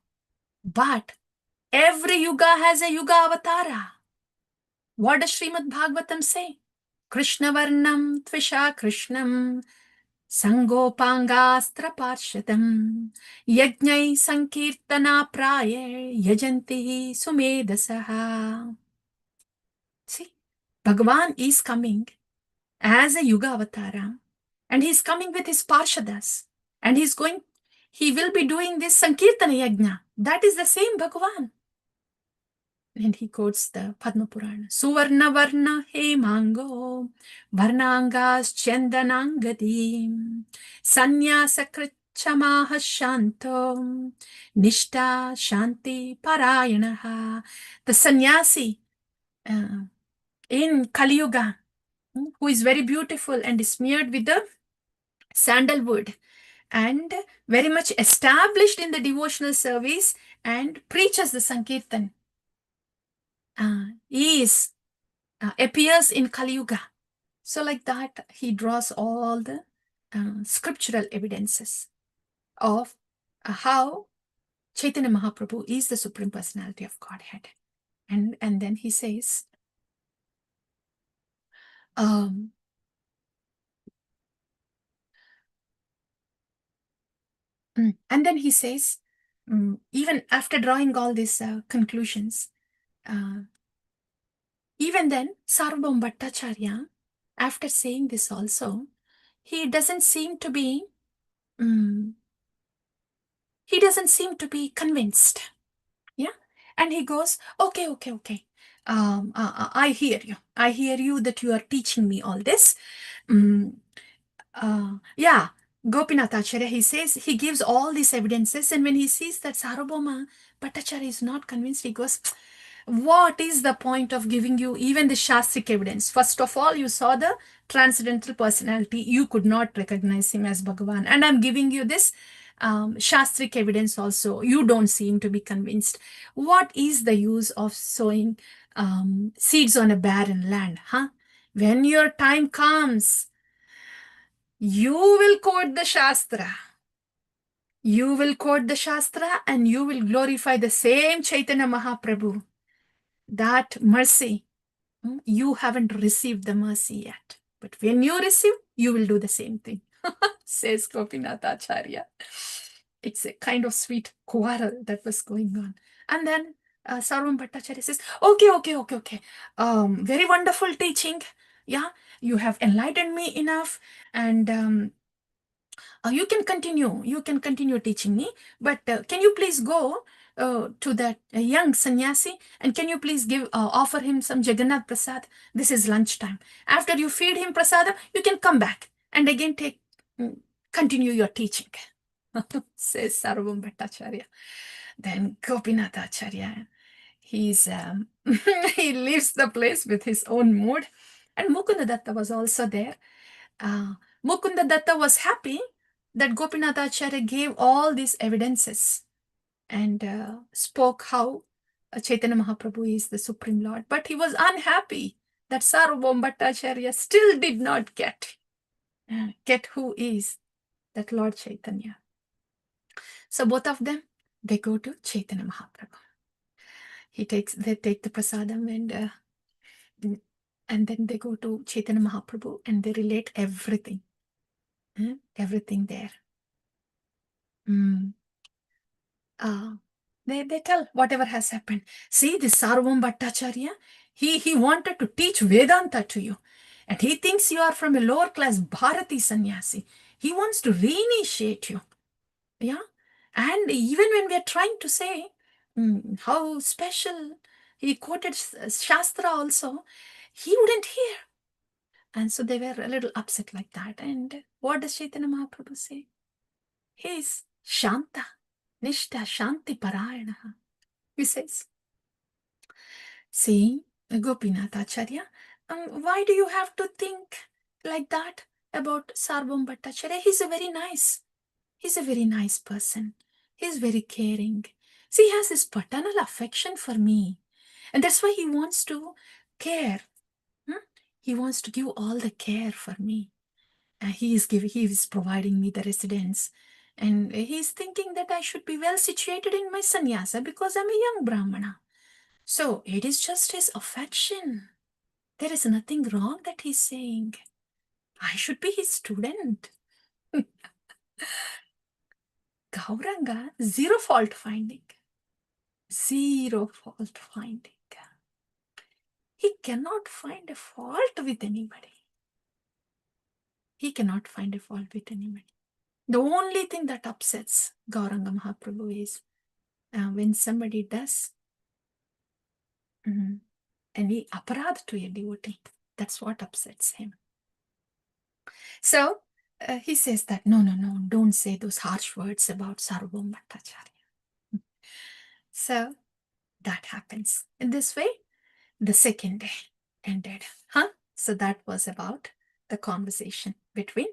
But every yuga has a yuga avatara. What does Srimad Bhagavatam say? Krishna Varnam Tvisha Krishnam Sangopangastra Parshadam Yajnai Sankirtana Praye Yajanti Sumedasaha. See, Bhagavan is coming as a yuga avatara and he's coming with his Parshadas and he will be doing this Sankirtana Yajna. That is the same Bhagavan. And he quotes the Padma Purana. Suvarna Varna Hemango Varnangas Chandanangadi Sanyasa Krichamaha Shanto Nishta Shanti Parayanaha. The sannyasi in Kali Yuga, who is very beautiful and is smeared with the sandalwood and very much established in the devotional service and preaches the Sankirtan. Appears in Kali Yuga. So like that, he draws all the scriptural evidences of how Chaitanya Mahaprabhu is the Supreme Personality of Godhead. And then he says, and then he says, even after drawing all these conclusions, even then, Sarvabhauma Bhattacharya, after saying this also, he doesn't seem to be convinced. Yeah. And he goes, okay. I hear you. I hear you that you are teaching me all this. Yeah. Gopinath Acharya, he says, he gives all these evidences. And when he sees that Sarvabhauma Bhattacharya is not convinced, he goes, what is the point of giving you even the Shastric evidence? First of all, you saw the transcendental personality. You could not recognize him as Bhagavan. And I'm giving you this Shastric evidence also. You don't seem to be convinced. What is the use of sowing seeds on a barren land? Huh? When your time comes, you will quote the Shastra. You will quote the Shastra and you will glorify the same Chaitanya Mahaprabhu. That mercy, you haven't received the mercy yet. But when you receive, you will do the same thing, says Gopinath Acharya. It's a kind of sweet quarrel that was going on. And then Sarvam Bhattacharya says, okay. Very wonderful teaching. Yeah, you have enlightened me enough. And you can continue teaching me, but can you please go to that young sannyasi and can you please offer him some Jagannath Prasad? This is lunchtime. After you feed him prasadam, you can come back and again continue your teaching, says Sarvam Bhattacharya. Then Gopinath Acharya, he's he leaves the place with his own mood, and Mukunda Datta was also there. Mukunda Datta was happy that Gopinath Acharya gave all these evidences and spoke how Chaitanya Mahaprabhu is the Supreme Lord. But he was unhappy that Sarvabhauma Bhattacharya still did not get who is that Lord Chaitanya. So both of them, they go to Chaitanya Mahaprabhu. They take the prasadam and then they go to Chaitanya Mahaprabhu and they relate everything. Everything there. They tell whatever has happened. See, this Sarvabhauma Bhattacharya, he wanted to teach Vedanta to you. And he thinks you are from a lower class Bharati sannyasi. He wants to reinitiate you. Yeah. And even when we are trying to say how special, he quoted Shastra also, he wouldn't hear. And so they were a little upset like that. And what does Chaitanya Mahaprabhu say? He's Shanta, Nishta, Shanti Parayana. He says, see, Gopinath Acharya, why do you have to think like that about Sarvabhauma Bhattacharya? He's a very nice person. He's very caring. See, he has this paternal affection for me. And that's why he wants to care. He wants to give all the care for me. He is providing me the residence. And he's thinking that I should be well situated in my sannyasa because I'm a young Brahmana. So it is just his affection. There is nothing wrong that he's saying. I should be his student. Gauranga, zero fault finding. Zero fault finding. He cannot find a fault with anybody. He cannot find a fault with anybody. The only thing that upsets Gauranga Mahaprabhu is when somebody does any aparadh to a devotee. That's what upsets him. So he says that, no, don't say those harsh words about Sarvabhauma Bhattacharya. So that happens. In this way, the second day ended. So that was about the conversation between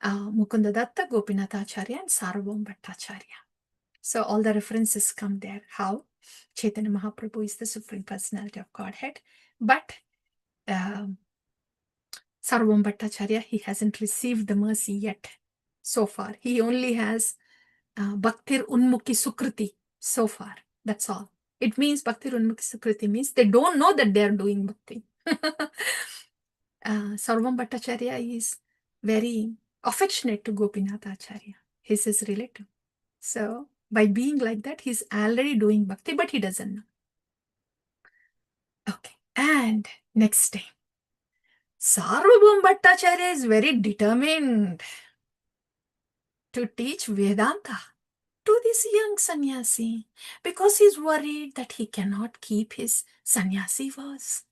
Mukunda Datta, Gopinath Acharya, and Sarvabhauma Bhattacharya. So all the references come there, how Chaitanya Mahaprabhu is the Supreme Personality of Godhead, but Sarvam Bhattacharya, he hasn't received the mercy yet so far. He only has Bhaktir Unmukhi Sukriti so far. That's all. It means Bhaktir Unmukhi Sukriti means they don't know that they are doing bhakti. Sarvam Bhattacharya is very affectionate to Gopinath Acharya. He's his relative. So by being like that, he's already doing bhakti, but he doesn't know. Okay. And next day, Sarvabhaum Bhattacharya is very determined to teach Vedanta to this young sannyasi because he's worried that he cannot keep his sannyasi vows.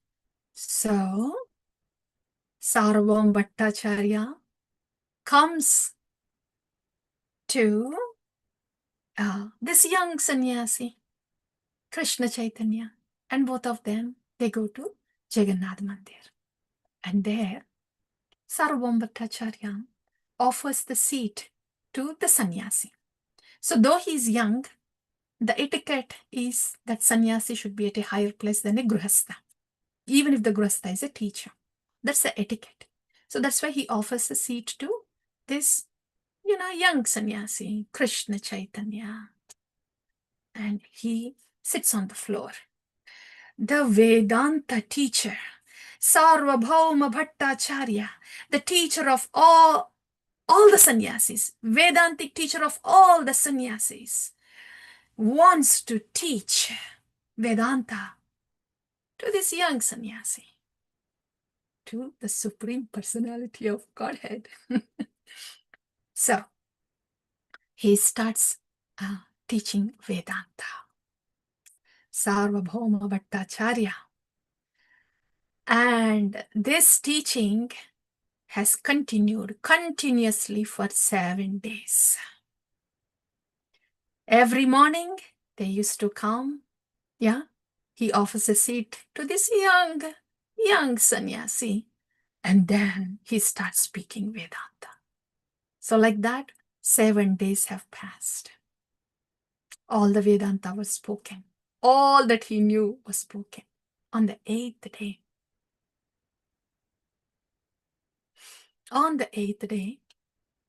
So, Sarvabhaum Bhattacharya comes to this young sannyasi, Krishna Chaitanya, and both of them, they go to Jagannath Mandir. And there, Sarvabhaum Bhattacharya offers the seat to the sannyasi. So though he is young, the etiquette is that sannyasi should be at a higher place than a grihastha, even if the grihastha is a teacher. That's the etiquette. So that's why he offers a seat to this, young sannyasi, Krishna Chaitanya. And he sits on the floor. The Vedanta teacher, Sarvabhauma Bhattacharya, the teacher of all the sannyasis, Vedantic teacher of all the sannyasis, wants to teach Vedanta to this young sannyasi, to the Supreme Personality of Godhead. So, he starts teaching Vedanta. Sarvabhauma Bhattacharya. And this teaching has continued continuously for 7 days. Every morning, they used to come. Yeah, he offers a seat to this young sannyasi. And then he starts speaking Vedanta. So like that, 7 days have passed. All the Vedanta was spoken. All that he knew was spoken. On the 8th day,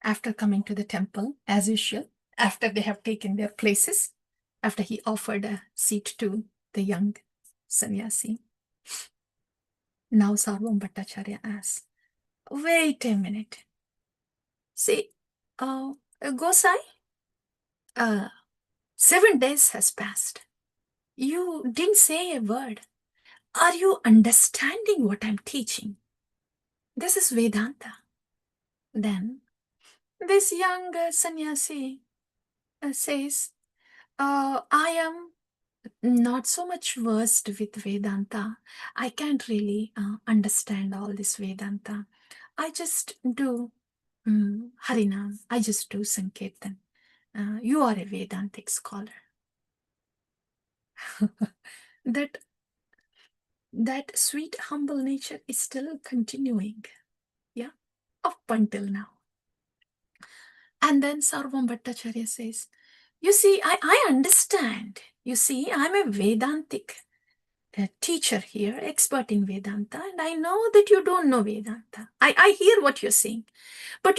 after coming to the temple, as usual, after they have taken their places, after he offered a seat to the young sannyasi, now Sarvabhauma Bhattacharya asks, wait a minute. See, Gosai, 7 days has passed. You didn't say a word. Are you understanding what I'm teaching? This is Vedanta. Then this young sannyasi says, I am not so much versed with Vedanta. I can't really understand all this Vedanta. I just do Harinam. I just do Sankirtan. You are a Vedantic scholar. that sweet, humble nature is still continuing. Yeah, up until now. And then Sarvabhauma Bhattacharya says, you see, I understand. You see, I'm a Vedantic teacher here, expert in Vedanta, and I know that you don't know Vedanta. I hear what you're saying. But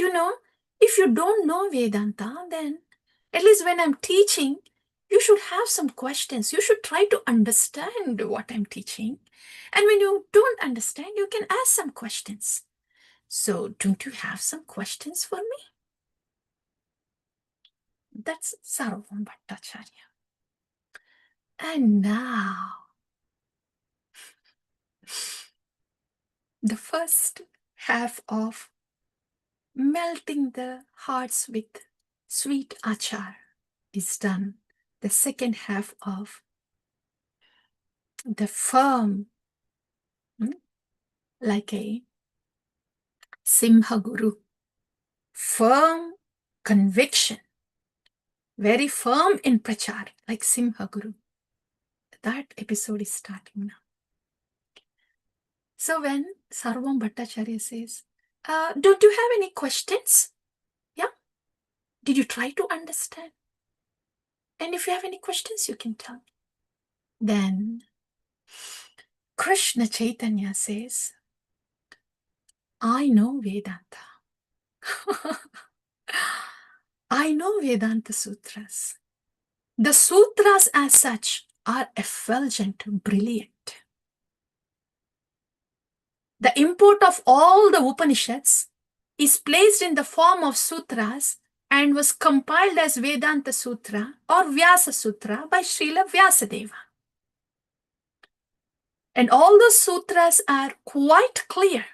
if you don't know Vedanta, then at least when I'm teaching, you should have some questions. You should try to understand what I'm teaching. And when you don't understand, you can ask some questions. So don't you have some questions for me? That's Sarvabhauma Bhattacharya. And now, the first half of melting the hearts with sweet achar is done. The second half of the firm, like a Simha Guru, firm conviction, very firm in prachar, like Simha Guru. That episode is starting now. So when Sarvabhauma Bhattacharya says, don't you have any questions? Yeah? Did you try to understand? And if you have any questions, you can tell me. Then Krishna Chaitanya says, I know Vedanta. I know Vedanta Sutras. The sutras as such are effulgent, brilliant. The import of all the Upanishads is placed in the form of sutras and was compiled as Vedanta Sutra or Vyasa Sutra by Srila Vyasadeva. And all those sutras are quite clear.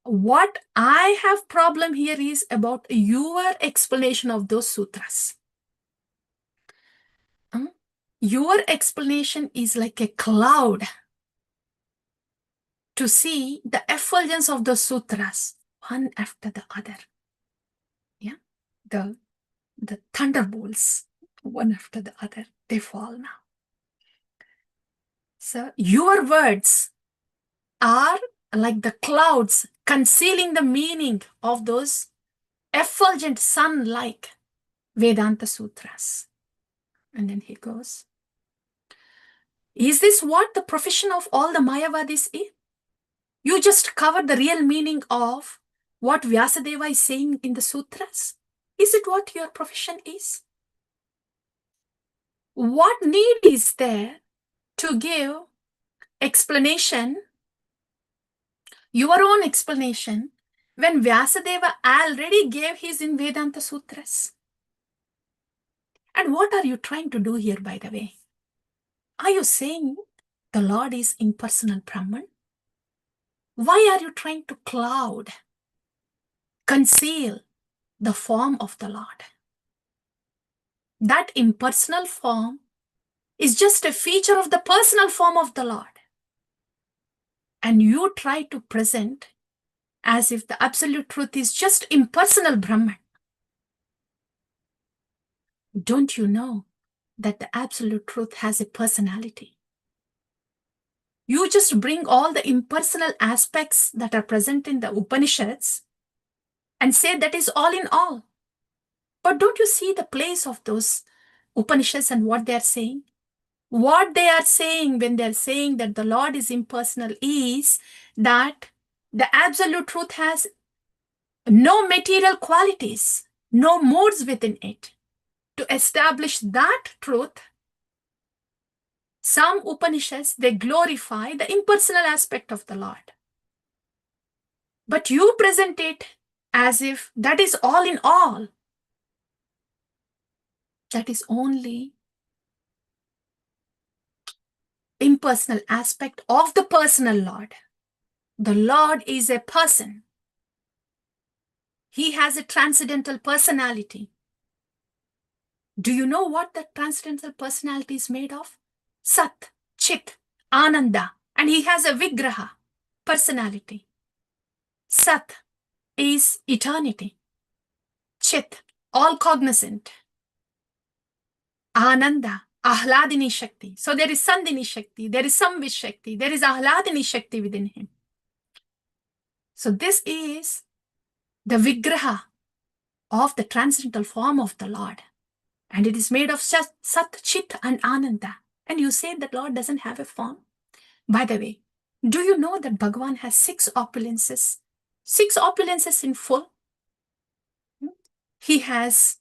What I have problem here is about your explanation of those sutras. Your explanation is like a cloud to see the effulgence of the sutras one after the other. Yeah, the thunderbolts one after the other, they fall now. So your words are like the clouds concealing the meaning of those effulgent sun-like Vedanta sutras. And then he goes, is this what the profession of all the Mayavadis is? You just covered the real meaning of what Vyasadeva is saying in the sutras? Is it what your profession is? What need is there to give explanation, your own explanation, when Vyasadeva already gave his in Vedanta Sutras? And what are you trying to do here, by the way? Are you saying the Lord is impersonal Brahman? Why are you trying to cloud, conceal the form of the Lord? That impersonal form is just a feature of the personal form of the Lord. And you try to present as if the absolute truth is just impersonal Brahman. Don't you know that the absolute truth has a personality? You just bring all the impersonal aspects that are present in the Upanishads and say that is all in all. But don't you see the place of those Upanishads and what they are saying? What they are saying when they're saying that the Lord is impersonal is that the absolute truth has no material qualities, no modes within it. To establish that truth, some Upanishads, they glorify the impersonal aspect of the Lord. But you present it as if that is all in all. That is only impersonal aspect of the personal Lord. The Lord is a person. He has a transcendental personality. Do you know what that transcendental personality is made of? Sat, Chit, Ananda, and he has a Vigraha personality. Sat is eternity. Chit, all cognizant. Ananda, Ahladini Shakti. So there is Sandini Shakti, there is Samvit Shakti, there is Ahladini Shakti within him. So this is the Vigraha of the transcendental form of the Lord. And it is made of Sat, Chit, and Ananda. And you say that Lord doesn't have a form? By the way, do you know that Bhagavan has 6 opulences? 6 opulences in full. He has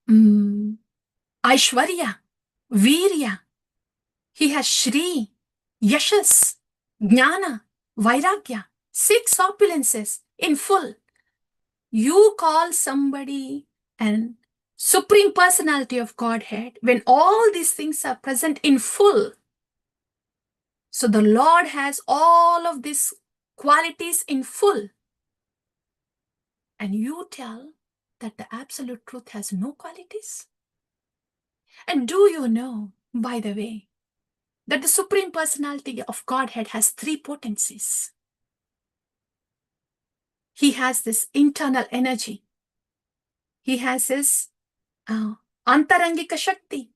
Aishwarya, Virya. He has Shri, Yashas, Jnana, Vairagya. 6 opulences in full. You call somebody an Supreme Personality of Godhead when all these things are present in full. So the Lord has all of these qualities in full. And you tell that the absolute truth has no qualities? And do you know, by the way, that the Supreme Personality of Godhead has 3 potencies? He has this internal energy. He has his Antarangika Shakti,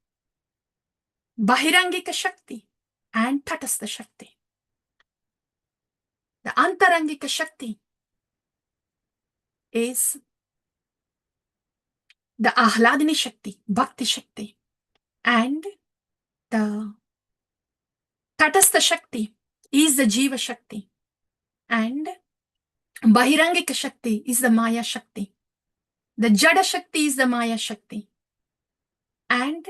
Bahirangika Shakti, and Tatastha Shakti. The Antarangika Shakti is the Ahladini Shakti, Bhakti Shakti, and the Tatastha Shakti is the Jiva Shakti. And Bahirangika Shakti is the Maya Shakti. The Jada Shakti is the Maya Shakti. And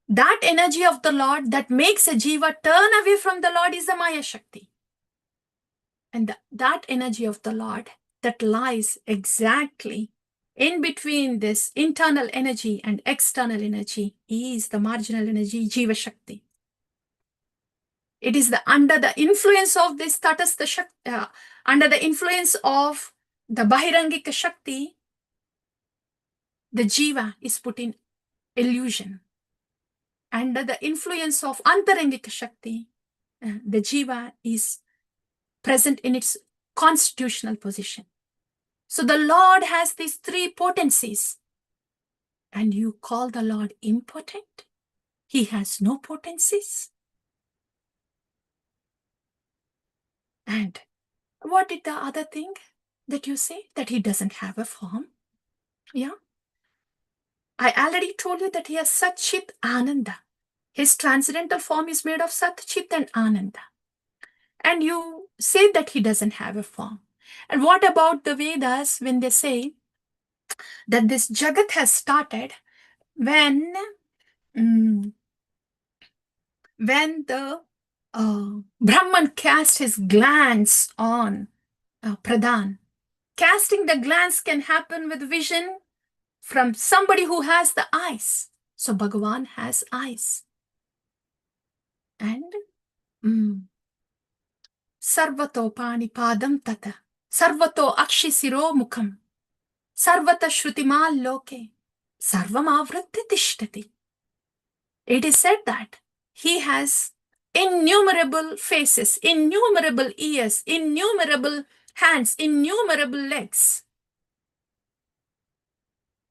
that energy of the Lord that makes a Jiva turn away from the Lord is the Maya Shakti. And that energy of the Lord that lies exactly in between this internal energy and external energy is the marginal energy, Jiva Shakti. It is under the influence of this Tatastha Shakti, under the influence of the Bahirangika Shakti, the Jiva is put in illusion. Under the influence of Antarangika Shakti, the Jiva is present in its constitutional position. So the Lord has these three potencies. And you call the Lord impotent? He has no potencies. And what is the other thing that you say? That he doesn't have a form? Yeah. I already told you that he has Sat Chit Ananda. His transcendental form is made of Sat, Chit and Ananda. And you say that he doesn't have a form. And what about the Vedas when they say that this Jagat has started when the Brahman cast his glance on Pradhan. Casting the glance can happen with vision from somebody who has the eyes. So Bhagavan has eyes. And Sarvato Pani Padam Tata, Sarvato Akshi Siro Mukham, Sarvata Shrutimal Loke, Sarvam Avritti Tishtati. It is said that he has innumerable faces, innumerable ears, innumerable hands, innumerable legs.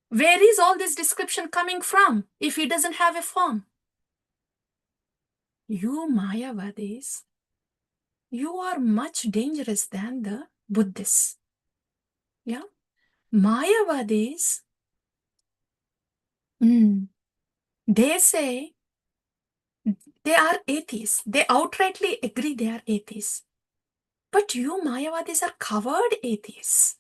Where is all this description coming from if he doesn't have a form? You Mayavadis, you are much dangerous than the Buddhists. Yeah? Mayavadis, they say they are atheists. They outrightly agree they are atheists. But you Mayavadis are covered atheists.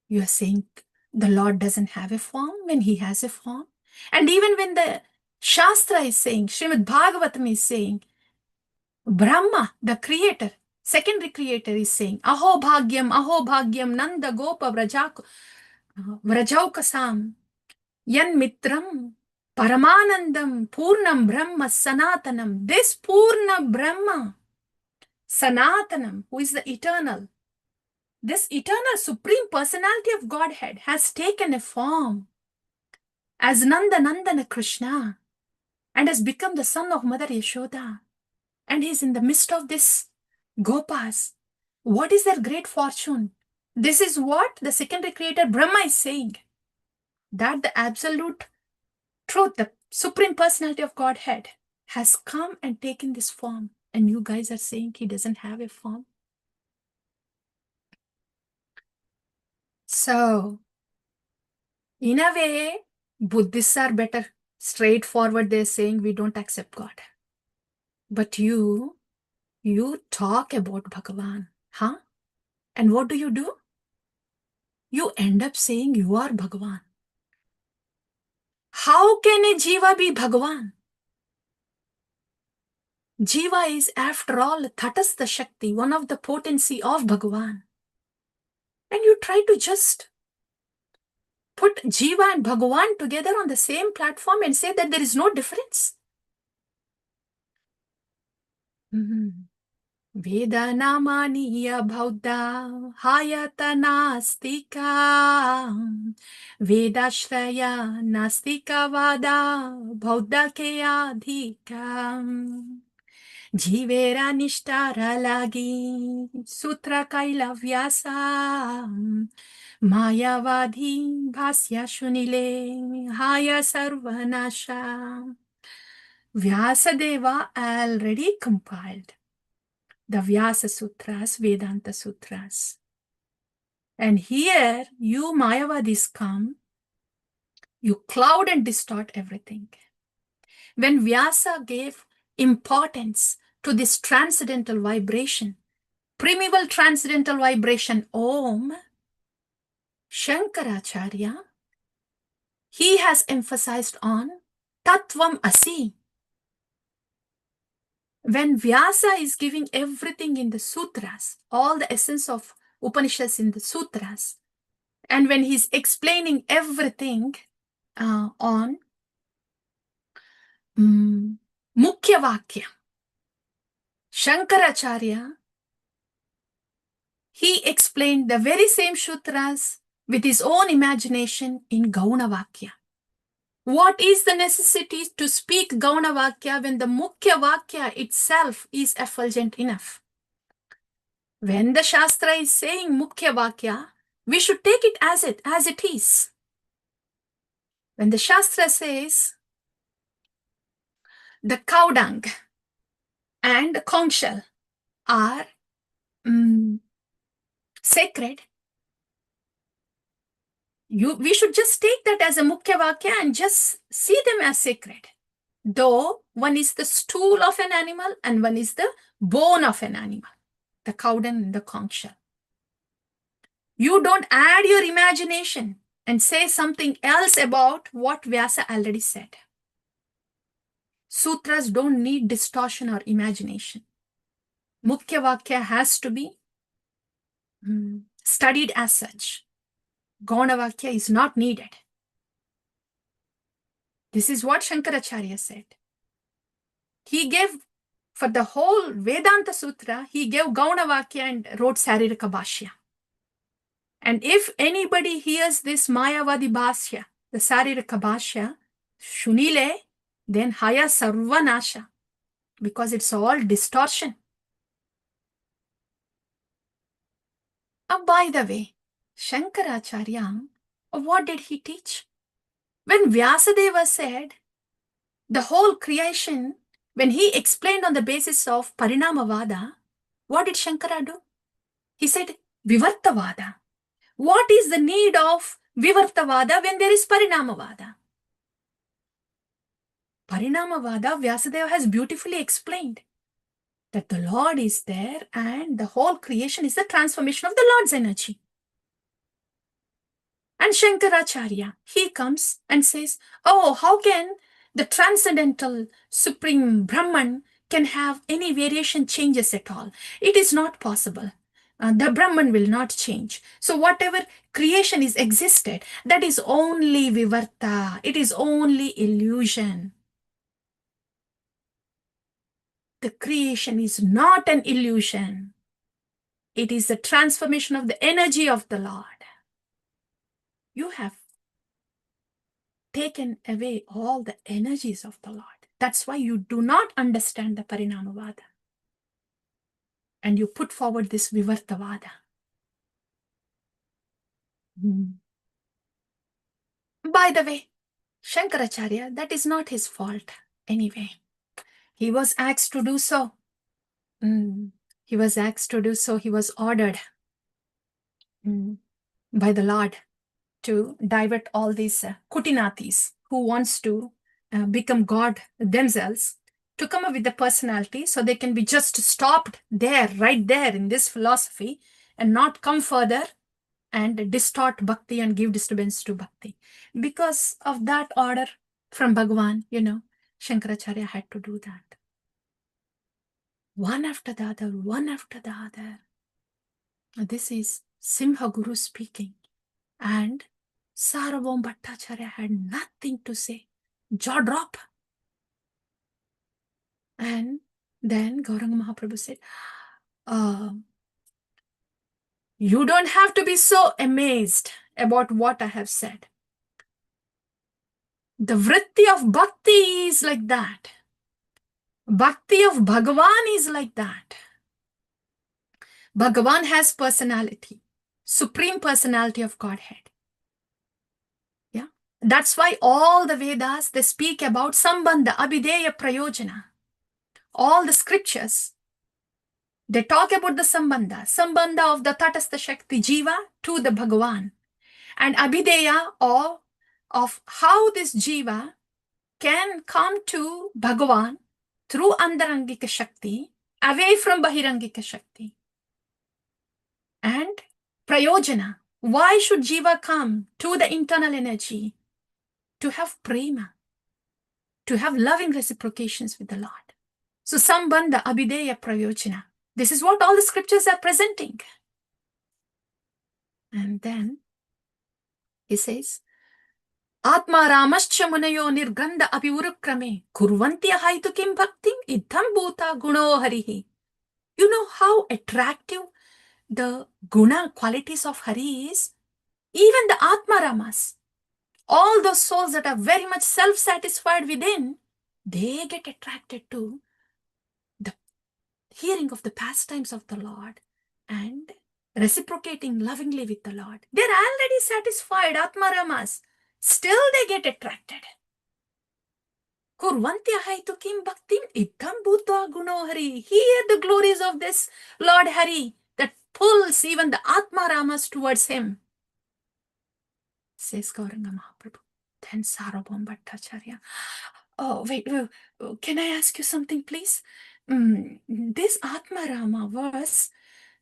You are saying the Lord doesn't have a form when he has a form. And even when the Shastra is saying, Srimad Bhagavatam is saying, Brahma, the creator, secondary creator is saying, Aho Bhagyam, Nanda Gopa Vrajaukasam, Yan Mitram, Paramanandam, Purnam Brahma, Sanatanam. This Purna Brahma, Sanatanam, who is the eternal, this eternal supreme personality of Godhead has taken a form as Nandana Krishna and has become the son of Mother Yashoda. And he's in the midst of this Gopas. What is their great fortune? This is what the secondary creator Brahma is saying. That the absolute truth, the supreme personality of Godhead has come and taken this form. And you guys are saying he doesn't have a form. So, in a way, Buddhists are better straightforward. They're saying we don't accept God. But you talk about Bhagavan, huh? And what do? You end up saying you are Bhagavan. How can a Jiva be Bhagavan? Jiva is, after all, Tatastha Shakti, one of the potency of Bhagavan. And you try to just put Jiva and Bhagavan together on the same platform and say that there is no difference. Vedanamaniya Bauddha Hayata Nastika Vedashraya Nastika Vada Bauddha Ke Adhika Jivera Nishtara Lagi Sutra Kaila Vyasa Mayavadhi Bhasya Shunile Haya Sarvanasha. Vyasadeva already compiled the Vyasa Sutras, Vedanta Sutras. And here, you Mayavadis come, you cloud and distort everything. When Vyasa gave importance to this transcendental vibration, primeval transcendental vibration, Om, Shankaracharya, he has emphasized on Tattvam Asi. When Vyasa is giving everything in the sutras, all the essence of Upanishads in the sutras, and when he's explaining everything on Mukhya Vakya, Shankaracharya, he explained the very same sutras with his own imagination in Gauna Vakya. What is the necessity to speak Gauna Vakya when the Mukhya Vakya itself is effulgent enough? When the Shastra is saying Mukhya Vakya, we should take it as it is. When the Shastra says the cow dung and the conch shell are sacred, we should just take that as a Mukhya Vakya and just see them as sacred. Though one is the stool of an animal and one is the bone of an animal, the cow dung and the conch shell. You don't add your imagination and say something else about what Vyasa already said. Sutras don't need distortion or imagination. Mukhya Vakya has to be studied as such. Gauna Vakya is not needed. This is what Shankaracharya said. He gave, for the whole Vedanta Sutra, he gave Gauna Vakya and wrote Saririka Bhashya. And if anybody hears this Mayavadi Bhashya, the Saririka Bhashya, Shunile, then Haya Sarvanasha, because it's all distortion. By the way, Shankaracharya, what did he teach? When Vyasadeva said the whole creation, when he explained on the basis of Parinamavada, what did Shankara do? He said Vivartavada. What is the need of Vivartavada when there is Parinamavada? Parinamavada, Vyasadeva has beautifully explained that the Lord is there and the whole creation is the transformation of the Lord's energy. And Shankaracharya, he comes and says, oh, how can the transcendental supreme Brahman can have any variation changes at all? It is not possible. The Brahman will not change. So whatever creation is existed, that is only Vivarta. It is only illusion. The creation is not an illusion. It is the transformation of the energy of the Lord. You have taken away all the energies of the Lord. That's why you do not understand the Parinamavada. And you put forward this Vivartavada. By the way, Shankaracharya, that is not his fault anyway. He was asked to do so. He was asked to do so. He was ordered by the Lord to divert all these Kutinathis who wants to become God themselves, to come up with the personality so they can be just stopped there, right there in this philosophy and not come further and distort bhakti and give disturbance to bhakti. Because of that order from Bhagavan, Shankaracharya had to do that. One after the other, one after the other. This is Simha Guru speaking. And Sarvabhauma Bhattacharya had nothing to say. Jaw drop. And then Gauranga Mahaprabhu said, you don't have to be so amazed about what I have said. The vritti of bhakti is like that. Bhakti of Bhagavan is like that. Bhagavan has personality, supreme personality of Godhead. Yeah, that's why all the Vedas, they speak about Sambandha, Abhideya, Prayojana. All the scriptures, they talk about the Sambandha of the Tatastha Shakti Jiva to the Bhagavan, and Abhideya of how this Jiva can come to Bhagavan through Andarangika Shakti, away from Bahirangika Shakti. And Prayojana, why should Jiva come to the internal energy? To have prema, to have loving reciprocations with the Lord. So Sambandha Abhideya Prayojana. This is what all the scriptures are presenting. And then he says, Atma Ramascha Munayo Nirganda Abhiurukrame Kurvanti Ahaitu Kim Bhaktim Idham Bhuta Guno Harihi. You know how attractive the guna qualities of Hari is? Even the Atma Ramas, all those souls that are very much self-satisfied within, they get attracted to the hearing of the pastimes of the Lord and reciprocating lovingly with the Lord. They're already satisfied, Atma Ramas. Still they get attracted. Kurvanti ahaitu kim bhaktim idham bhutva guno Hari. Hear the glories of this Lord Hari that pulls even the Atma Ramas towards him. Says Gauranga Mahaprabhu. Then Sarvabhauma Bhattacharya. Oh, wait, can I ask you something, please? This Atma Rama verse,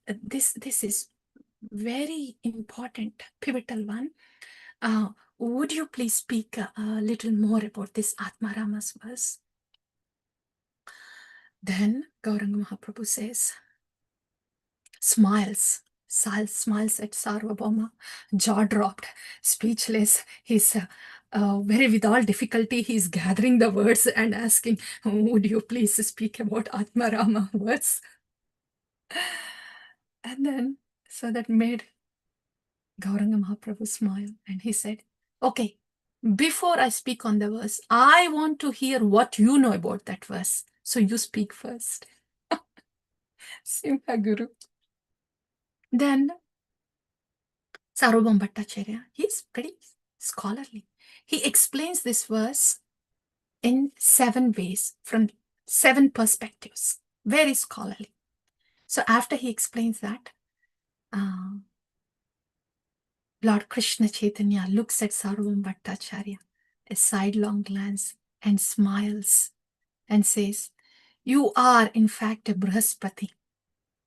this is very important, pivotal one. Would you please speak a little more about this Atma Rama's verse? Then Gauranga Mahaprabhu says, smiles at Sarvabhauma, jaw dropped, speechless. He's very with all difficulty, he's gathering the words and asking, would you please speak about Atma Rama verse? And then, so that made Gauranga Mahaprabhu smile, and he said, okay, before I speak on the verse, I want to hear what you know about that verse. So you speak first. Simha Guru. Then Sarvabhauma Bhattacharya, he's pretty scholarly. He explains this verse in 7 ways, from 7 perspectives. Very scholarly. So after he explains that, Lord Krishna Chaitanya looks at Sarvabhauma Bhattacharya, a sidelong glance, and smiles and says, you are in fact a Brihaspati.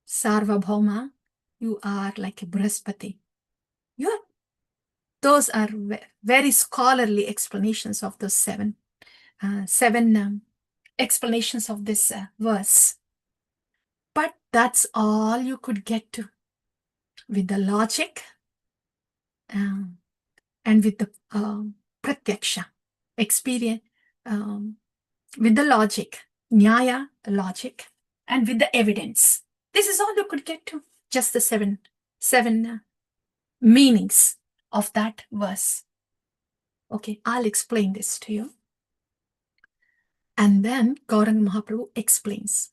Sarvabhauma, you are like a Brihaspati. Those are very scholarly explanations of those 7 explanations of this verse. But that's all you could get to with the logic and with the pratyaksha experience, with the logic, nyaya, logic, and with the evidence. This is all you could get to, just the seven meanings of that verse. Okay, I'll explain this to you. And then Gauranga Mahaprabhu explains.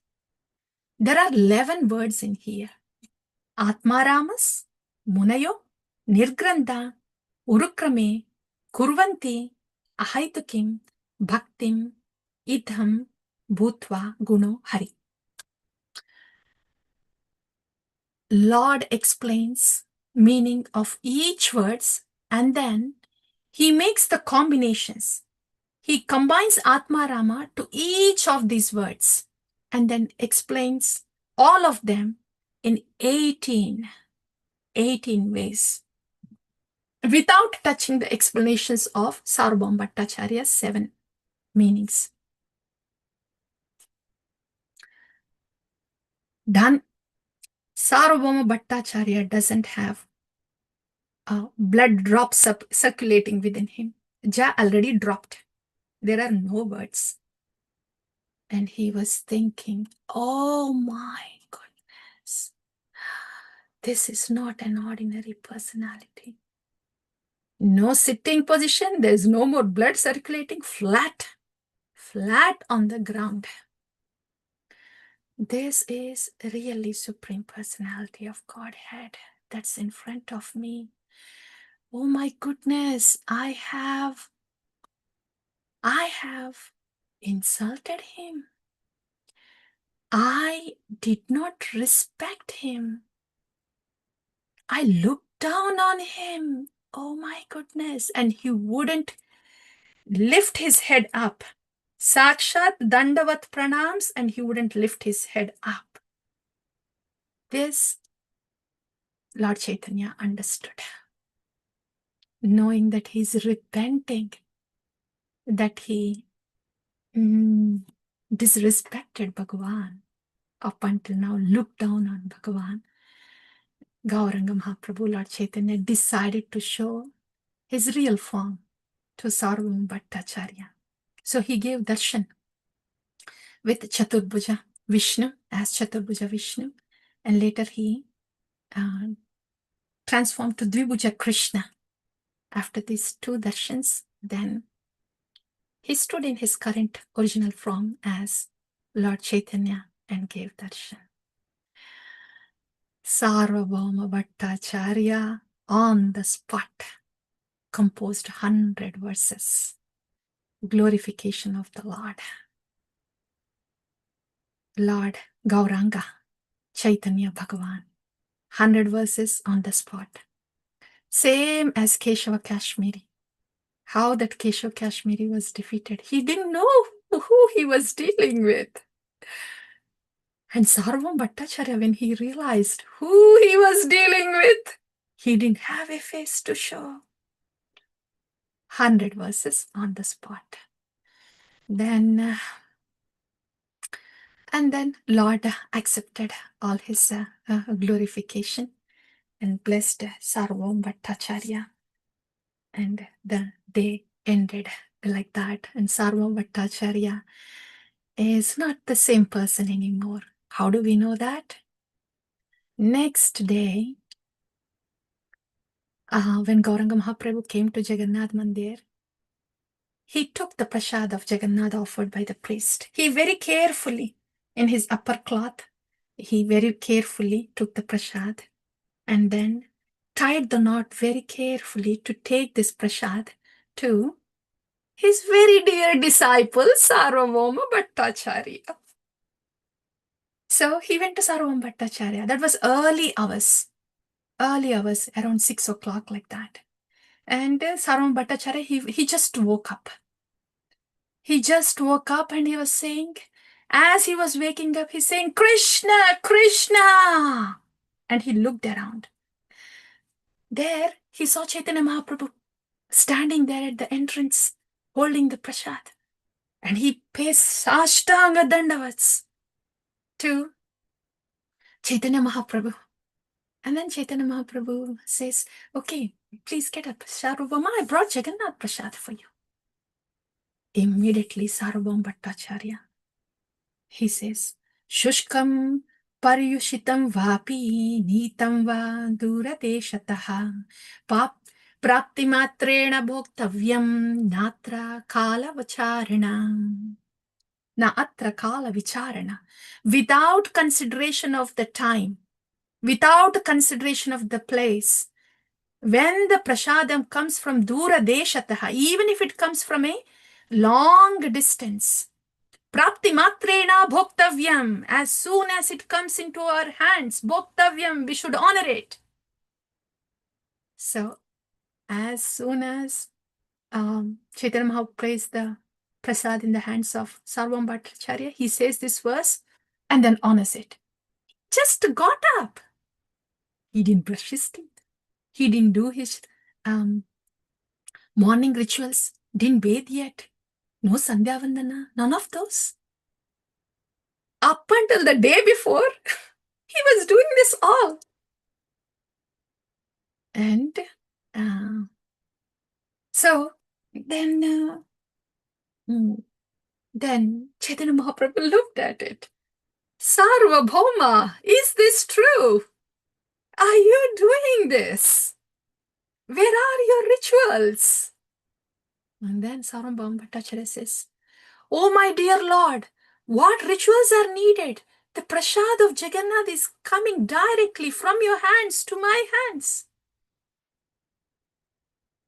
There are 11 words in here. Atma Ramas, Munayo, Nirgranda, Urukrame, Kurvanti, Ahaitukim, Bhaktim, Idham, Bhutva, Guno, Hari. Lord explains meaning of each words, and then he makes the combinations. He combines Atma Rama to each of these words and then explains all of them in 18 ways, without touching the explanations of Sarvabhauma Bhattacharya's 7 meanings. Done. Sarvabhauma Bhattacharya doesn't have blood drops circulating within him. Ja already dropped. There are no words. And he was thinking, oh my goodness, this is not an ordinary personality. No sitting position, there's no more blood circulating, flat on the ground. This is really Supreme Personality of Godhead that's in front of me. Oh my goodness, I have insulted him. I did not respect him. I looked down on him. Oh my goodness. And he wouldn't lift his head up. Sakshat Dandavat pranams, and he wouldn't lift his head up. This Lord Chaitanya understood, knowing that he's repenting, that he disrespected Bhagavan up until now, looked down on Bhagavan. Gauranga Mahaprabhu, Lord Chaitanya, decided to show his real form to Sarvam Bhattacharya. So he gave darshan with Chaturbhuja Vishnu as Chaturbhuja Vishnu, and later he transformed to Dvibhuja Krishna. After these two darshans, then he stood in his current original form as Lord Chaitanya and gave darshan. Sarvabhauma Bhattacharya on the spot composed 100 verses. Glorification of the Lord. Lord Gauranga, Chaitanya Bhagavan. 100 verses on the spot. Same as Keshava Kashmiri. How that Keshava Kashmiri was defeated. He didn't know who he was dealing with. And Sarvam Bhattacharya, when he realized who he was dealing with, he didn't have a face to show. 100 verses on the spot. Then Lord accepted all his glorification and blessed Sarvam Bhattacharya. And the day ended like that. And Sarvam Bhattacharya is not the same person anymore. How do we know that? Next day, when Gauranga Mahaprabhu came to Jagannath Mandir, he took the prasad of Jagannath offered by the priest. He very carefully, in his upper cloth, he very carefully took the prasad and then tied the knot very carefully to take this prasad to his very dear disciple, Sarvabhauma Bhattacharya. So he went to Sarvabhauma Bhattacharya. That was early hours, around 6 o'clock like that. And Sarvabhauma Bhattacharya, he just woke up. He just woke up and he was saying, as he was waking up, he's saying, Krishna, Krishna. And he looked around. There, he saw Chaitanya Mahaprabhu standing there at the entrance, holding the prasad. And he pays Ashtanga Dandavats to Chaitanya Mahaprabhu. And then Chaitanya Mahaprabhu says, okay, please get up. Sarvabhauma, I brought Jagannath Prasad for you. Immediately, Sarvabhauma Bhattacharya, he says, Shushkam Paryushitam Vapi Nitam Va Duradeshataha Praptimatrena Bhoktavyam Natra Kala Vacharana. Na atra kala vicharana. Without consideration of the time, without consideration of the place, when the prasadam comes from dura deshataha, even if it comes from a long distance, prapti matrena bhoktavyam, as soon as it comes into our hands, bhoktavyam, we should honor it. So, as soon as Chaitanya Mahaprabhu placed the prasad in the hands of Sarvam Bhattacharya, he says this verse and then honors it. Just got up. He didn't brush his teeth. He didn't do his morning rituals, didn't bathe yet. No Sandhya Vandana, none of those. Up until the day before, he was doing this all. And so then Chaitanya Mahaprabhu looked at it. Sarvabhauma, is this true? Are you doing this? Where are your rituals? And then Sarvabhauma Bhattacharya says, oh my dear Lord, what rituals are needed? The prasad of Jagannath is coming directly from your hands to my hands.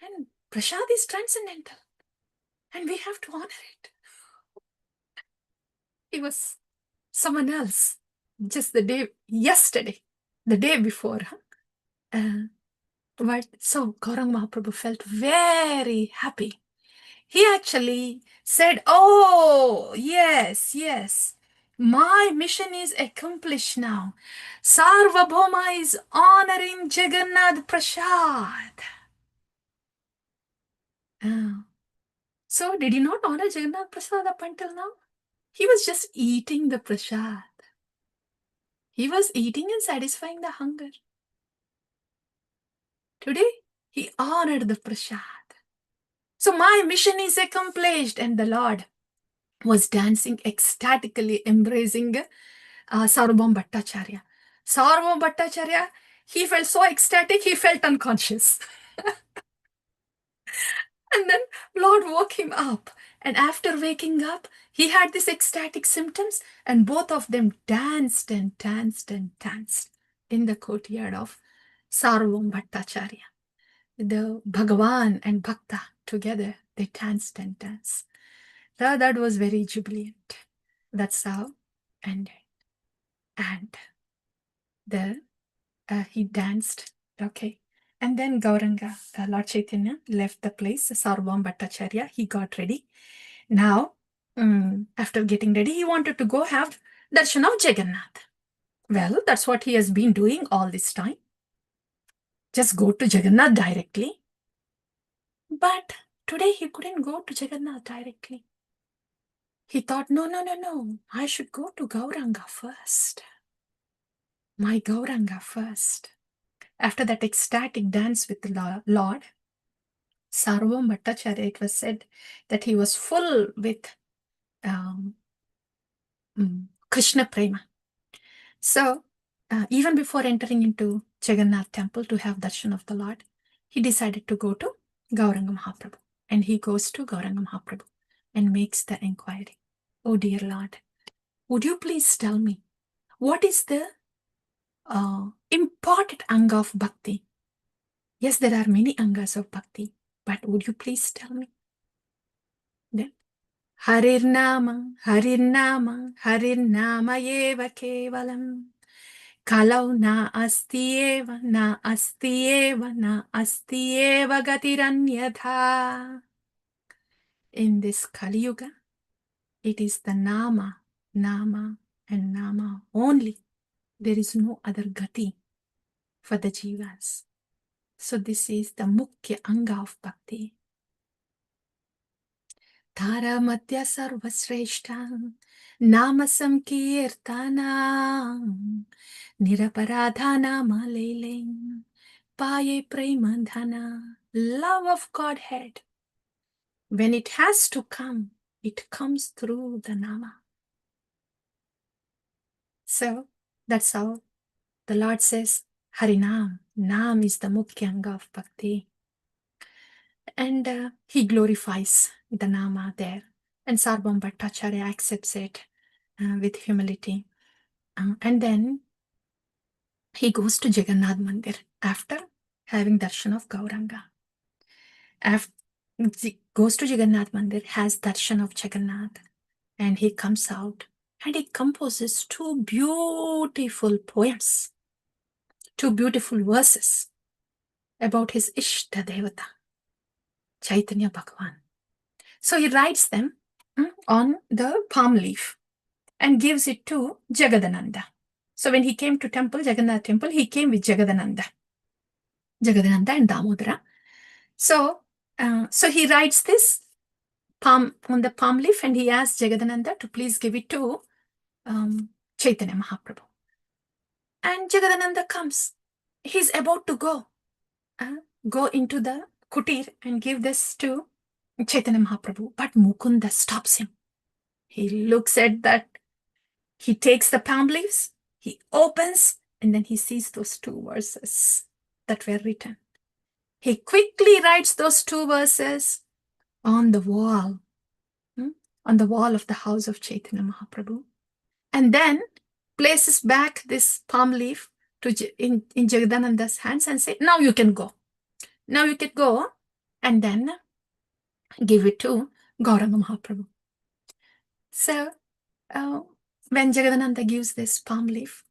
And prasad is transcendental. And we have to honor it. He was someone else. Just yesterday, the day before. But so Gauranga Mahaprabhu felt very happy. he actually said, oh, yes, yes, my mission is accomplished now. Sarvabhauma is honoring Jagannath Prasad. So did he not honor Jagannath Prasad up until now? He was just eating the prasad. He was eating and satisfying the hunger. Today, he honored the prasad. So my mission is accomplished. And the Lord was dancing ecstatically, embracing Sarvabhauma Bhattacharya. Sarvabhauma Bhattacharya, he felt so ecstatic, he felt unconscious. And then Lord woke him up. And after waking up, he had these ecstatic symptoms, and both of them danced and danced and danced in the courtyard of Sarvabhauma Bhattacharya. The Bhagavan and Bhakta together, they danced and danced. So that was very jubilant. That's how ended. And he danced, okay. And then Gauranga, Lord Chaitanya, left the place. Sarvabhauma Bhattacharya, he got ready. Now, after getting ready, he wanted to go have darshan of Jagannath. Well, that's what he has been doing all this time. Just go to Jagannath directly. But today he couldn't go to Jagannath directly. He thought, no, I should go to Gauranga first. My Gauranga first. After that ecstatic dance with the Lord, Sarvabhauma Bhattacharya, it was said that he was full with Krishna Prema. So, even before entering into Jagannath temple to have darshan of the Lord, he decided to go to Gauranga Mahaprabhu. And he goes to Gauranga Mahaprabhu and makes the inquiry. Oh dear Lord, would you please tell me, what is the important anga of bhakti? Yes, there are many angas of bhakti, but would you please tell me? Then, Harirnama, Harirnama, Harirnama eva kevalam. Kalau na asti eva, na asti eva, na asti eva gatiranyatha. In this Kali Yuga, it is the Nama, Nama, and Nama only. There is no other gati for the jivas. So this is the Mukhya Anga of Bhakti. Tara Madhya Sarvasreshta Nama Samkirtana Niraparadhana Malele Paye Premandhana. Love of Godhead. When it has to come, it comes through the Nama. So that's how the Lord says, Harinam. Nam is the Mukhya Anga of Bhakti. And he glorifies the Nama there. And Sarvabhauma Bhattacharya accepts it with humility. And then he goes to Jagannath Mandir after having darshan of Gauranga. After he goes to Jagannath Mandir, has darshan of Jagannath, and he comes out and he composes two beautiful poems, two beautiful verses about his Ishta Devata, Chaitanya Bhagavan. So he writes them on the palm leaf and gives it to Jagadananda. So when he came to temple, Jagannath temple, he came with Jagadananda and Damodara. So he writes this palm on the palm leaf and he asks Jagadananda to please give it to Chaitanya Mahaprabhu. And Jagadananda comes. He's about to go into the kutir and give this to Chaitanya Mahaprabhu. But Mukunda stops him. He looks at that. He takes the palm leaves, he opens, and then he sees those two verses that were written. He quickly writes those two verses on the wall of the house of Chaitanya Mahaprabhu, and then places back this palm leaf in Jagadananda's hands and say, now you can go. Now you can go, and then give it to Gauranga Mahaprabhu. So when Jagadananda gives this palm leaf,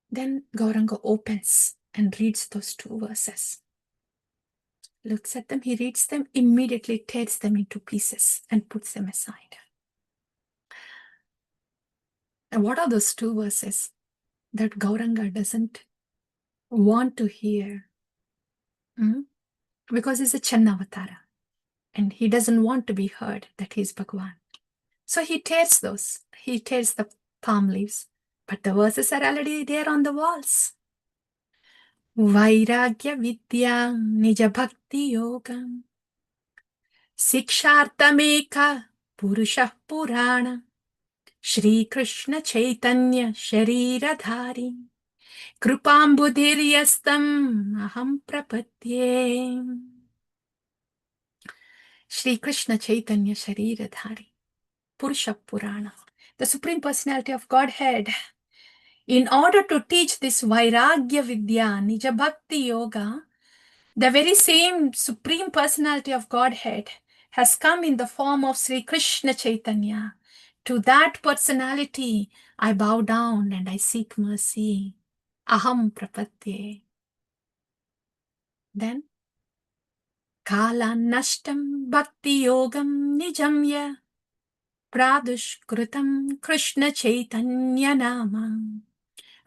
then Gauranga opens and reads those two verses. looks at them, he reads them, immediately tears them into pieces and puts them aside. And what are those 2 verses that Gauranga doesn't want to hear? Because he's a Channavatara and he doesn't want to be heard that he's Bhagwan. So he tears those. He tears the palm leaves. But the verses are already there on the walls. Vairagya Vidya Nija Bhakti Yogam Sikshartameka Purusha Purana Shri Krishna Chaitanya Shariradhari Krupambudhiryastam Aham Prapatye. Shri Krishna Chaitanya Shariradhari Purusha Purana, the Supreme Personality of Godhead. In order to teach this Vairagya Vidya, Nija Bhakti Yoga, the very same Supreme Personality of Godhead has come in the form of Sri Krishna Chaitanya. To that personality, I bow down and I seek mercy. Aham Prapatye. Then, Kala Nashtam Bhakti Yogam Nijamya Pradushkrutam Krishna Chaitanya Nama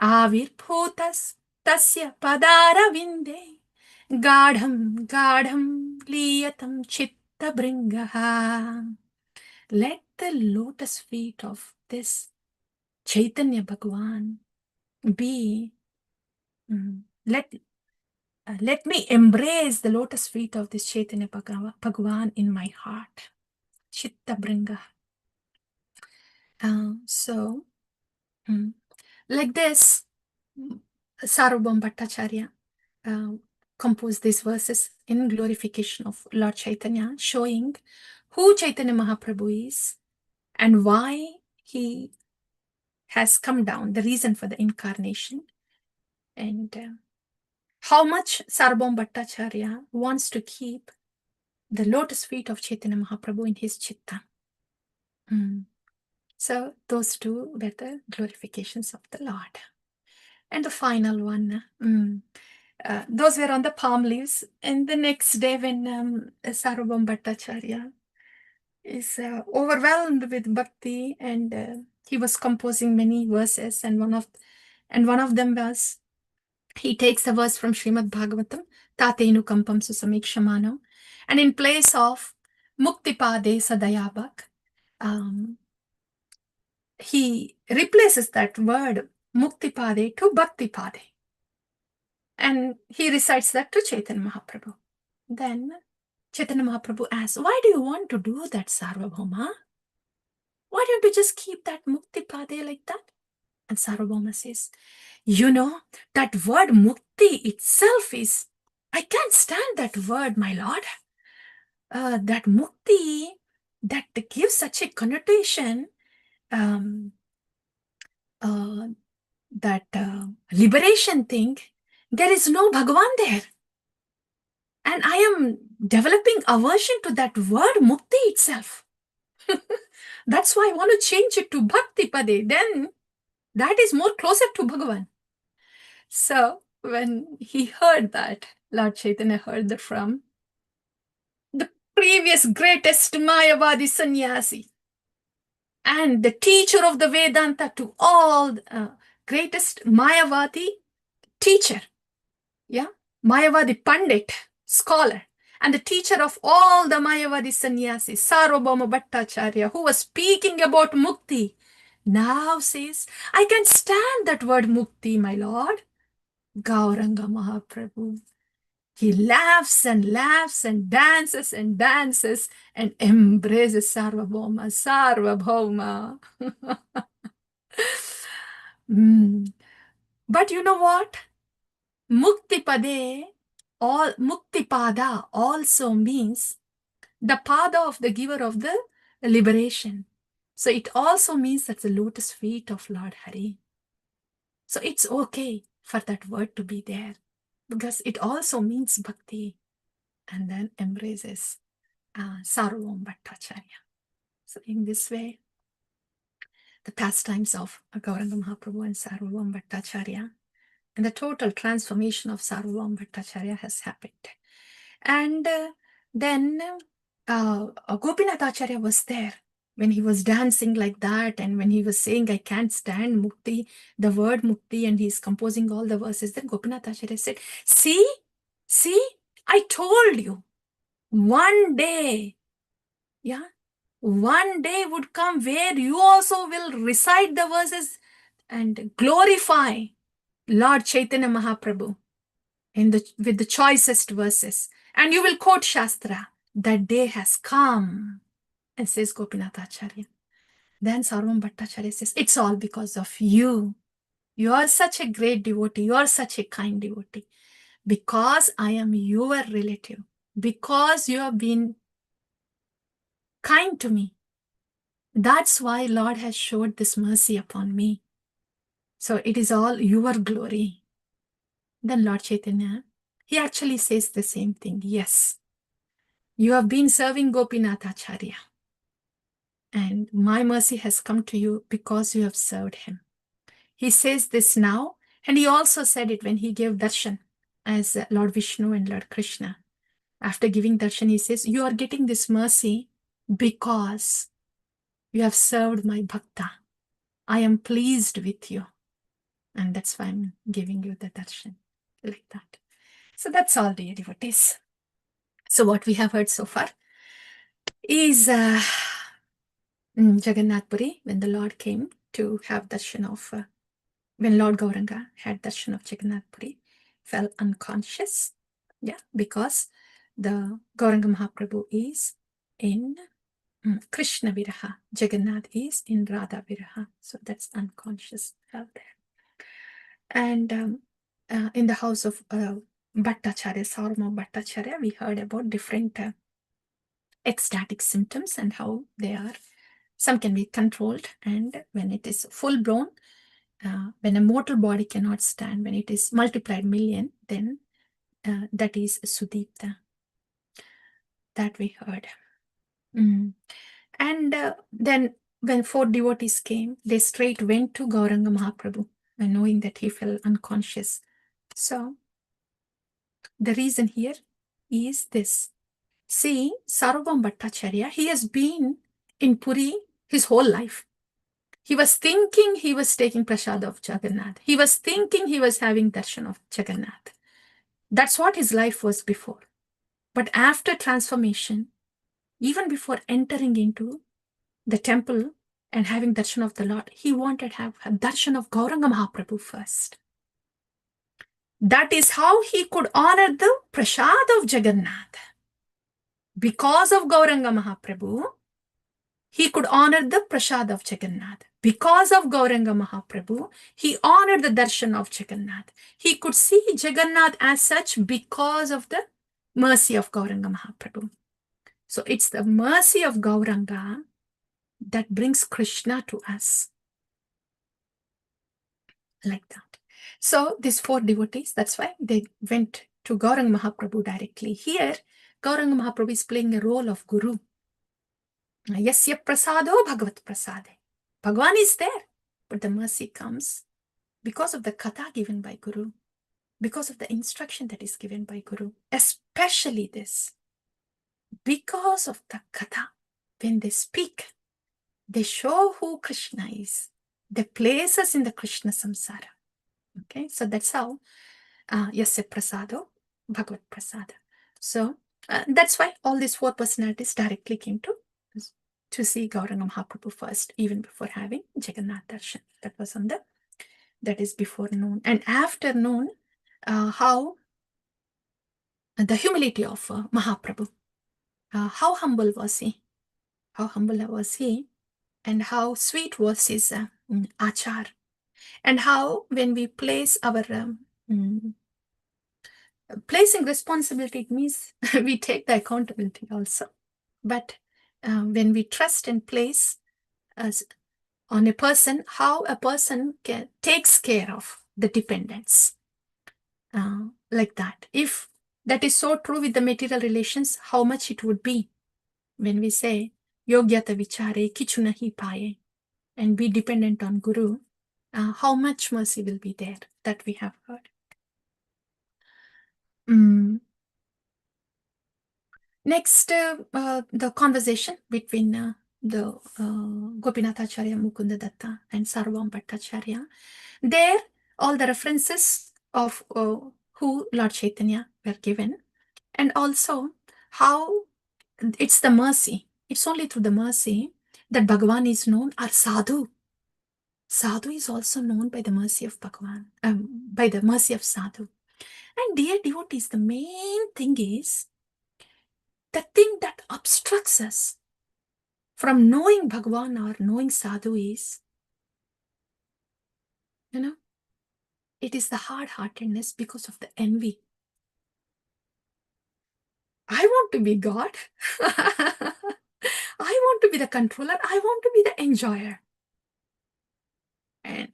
Avirbhutas Tasya Padaravinde Gadham Gadham Liyatam Chitta Bringaha. Let the lotus feet of this Chaitanya Bhagwan be, let me embrace the lotus feet of this Chaitanya Bhagwan in my heart. Chitta Bringaha. Like this, Sarvabhauma Bhattacharya composed these verses in glorification of Lord Chaitanya, showing who Chaitanya Mahaprabhu is and why he has come down, the reason for the incarnation, and how much Sarvabhauma Bhattacharya wants to keep the lotus feet of Chaitanya Mahaprabhu in his chitta. So those 2 were the glorifications of the Lord. And the final one, those were on the palm leaves. And the next day when Sarvabhauma Bhattacharya is overwhelmed with bhakti and he was composing many verses, and one of them was, he takes a verse from Srimad Bhagavatam, Tatenu Kampam Susamikshamano, and in place of Muktipade Sadayabak, he replaces that word Muktipade to Bhaktipade. And he recites that to Chaitanya Mahaprabhu. Then Chaitanya Mahaprabhu asks, why do you want to do that, Sarvabhauma? Why don't you just keep that Muktipade like that? And Sarvabhauma says, that word Mukti itself is, I can't stand that word, my lord. That Mukti, that gives such a connotation, that liberation thing, there is no Bhagavan there. And I am developing aversion to that word Mukti itself. That's why I want to change it to Bhakti Pade. Then that is more closer to Bhagavan. So when he heard that, Lord Chaitanya heard that from the previous greatest Mayavadi sannyasi and the teacher of the Vedanta to all greatest Mayavadi teacher, Mayavadi Pandit, scholar, and the teacher of all the Mayavadi sannyasis, Sarvabhauma Bhattacharya, who was speaking about Mukti, now says, I can stand that word Mukti, my lord. Gauranga Mahaprabhu. He laughs and laughs and dances and dances and embraces Sarvabhauma, Sarvabhauma. But you know what? Muktipade, Muktipada also means the pada of the giver of the liberation. So it also means that the lotus feet of Lord Hari. So it's okay for that word to be there because it also means bhakti and then embraces Sarvabhauma Bhattacharya. So in this way, the pastimes of Gauranga Mahaprabhu and Sarvabhauma Bhattacharya and the total transformation of Sarvabhauma Bhattacharya has happened. And then Gopinath Acharya was there when he was dancing like that, and when he was saying, I can't stand mukti, the word mukti, and he's composing all the verses. Then Gopinath Acharya said, see, I told you, one day, yeah, one day would come where you also will recite the verses and glorify Lord Chaitanya Mahaprabhu with the choicest verses. And you will quote Shastra. That day has come, and says Gopinath Acharya. Then Sarvam Bhattacharya says, it's all because of you. You are such a great devotee. You are such a kind devotee. Because I am your relative. Because you have been kind to me. That's why Lord has showed this mercy upon me. So it is all your glory. Then Lord Chaitanya, he actually says the same thing. Yes, you have been serving Gopinath Acharya, and my mercy has come to you because you have served him. He says this now, and he also said it when he gave darshan as Lord Vishnu and Lord Krishna. After giving darshan, he says, you are getting this mercy because you have served my bhakta. I am pleased with you, and that's why I'm giving you the darshan like that. So that's all, dear devotees. So what we have heard so far is Jagannath Puri, when the Lord came to have darshan of, when Lord Gauranga had darshan of Jagannath Puri, fell unconscious, yeah, because the Gauranga Mahaprabhu is in Krishna Viraha, Jagannath is in Radha Viraha, so that's unconscious, fell there. And in the house of Bhattacharya, Sarma Bhattacharya, we heard about different ecstatic symptoms and how they are. Some can be controlled, and when it is full blown, when a mortal body cannot stand, when it is multiplied million, then that is Sudipta. That we heard. And then when 4 devotees came, they straight went to Gauranga Mahaprabhu, knowing that he fell unconscious. So the reason here is this. See, Sarvam Bhattacharya, he has been in Puri his whole life. He was thinking he was taking prasad of Jagannath. He was thinking he was having darshan of Jagannath. That's what his life was before. But after transformation, even before entering into the temple and having darshan of the Lord, he wanted to have a darshan of Gauranga Mahaprabhu first. That is how he could honor the prasad of Jagannath. Because of Gauranga Mahaprabhu, he could honor the prasad of Jagannath. Because of Gauranga Mahaprabhu, he honored the darshan of Jagannath. He could see Jagannath as such because of the mercy of Gauranga Mahaprabhu. So it's the mercy of Gauranga that brings Krishna to us. Like that. So these 4 devotees, that's why they went to Gauranga Mahaprabhu directly. Here, Gauranga Mahaprabhu is playing a role of Guru. Yasya prasado bhagavat prasade. Bhagwan is there, but the mercy comes because of the katha given by Guru, because of the instruction that is given by Guru, especially this. Because of the katha, when they speak, they show who Krishna is. They place us in the Krishna samsara. Okay, so that's how Yasya prasado bhagavat prasada. So that's why all these 4 personalities directly came to see Gauranga Mahaprabhu first, even before having Jagannath darshan. That is before noon. And after noon, how the humility of Mahaprabhu, how humble was he? How humble was he? And how sweet was his achar? And how when we place our placing responsibility, it means we take the accountability also. But when we trust and place on a person, how a person takes care of the dependents. Like that. If that is so true with the material relations, how much it would be when we say, Yogyata vichare kichu nahi paye, and be dependent on Guru, how much mercy will be there that we have heard. Next, the conversation between the Gopinathacharya, Mukunda Datta, and Sarvam Bhattacharya. There, all the references of who Lord Chaitanya were given, and also how it's the mercy. It's only through the mercy that Bhagavan is known, or Sadhu. Sadhu is also known by the mercy of Bhagavan, by the mercy of Sadhu. And dear devotees, the main thing is the thing that obstructs us from knowing Bhagavan or knowing Sadhu is, it is the hard-heartedness because of the envy. I want to be God. I want to be the controller. I want to be the enjoyer.